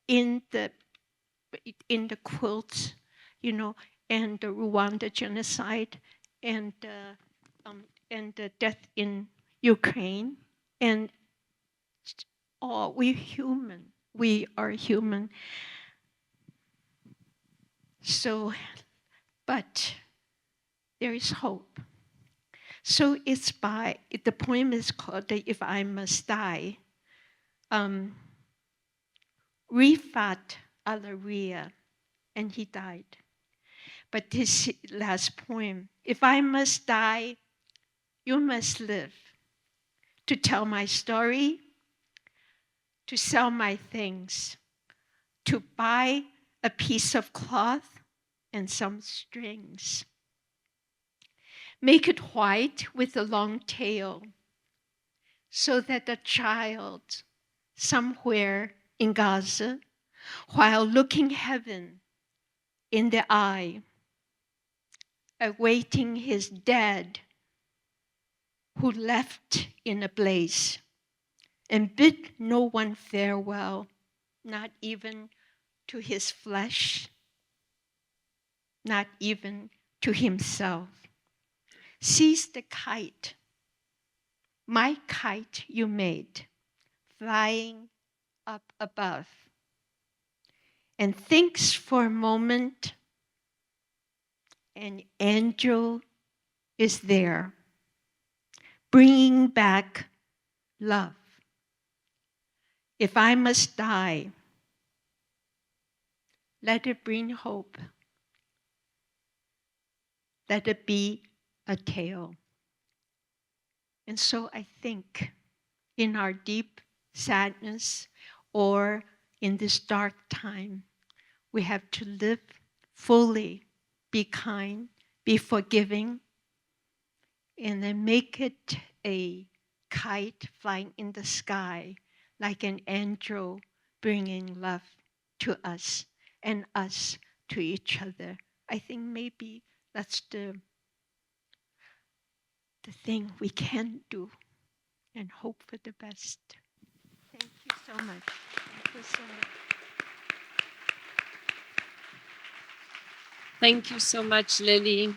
in the quilts, and the Rwanda genocide, and the death in Ukraine, and we're human. We are human. So, but there is hope. So the poem is called If I Must Die. Rifat Alaria, and he died. But this last poem, if I must die, you must live. To tell my story, to sell my things, to buy a piece of cloth and some strings. Make it white with a long tail, so that a child somewhere in Gaza, while looking heaven in the eye, awaiting his dad who left in a blaze and bid no one farewell, not even to his flesh, not even to himself. Sees the kite, my kite you made, flying up above, and thinks for a moment an angel is there, bringing back love. If I must die, let it bring hope. Let it be a tale. And so I think in our deep sadness or in this dark time, we have to live fully, be kind, be forgiving, and then make it a kite flying in the sky like an angel bringing love to us and us to each other. I think maybe that's the thing we can do and hope for the best. Thank you so much. Thank you so much. Thank you so much, Lily.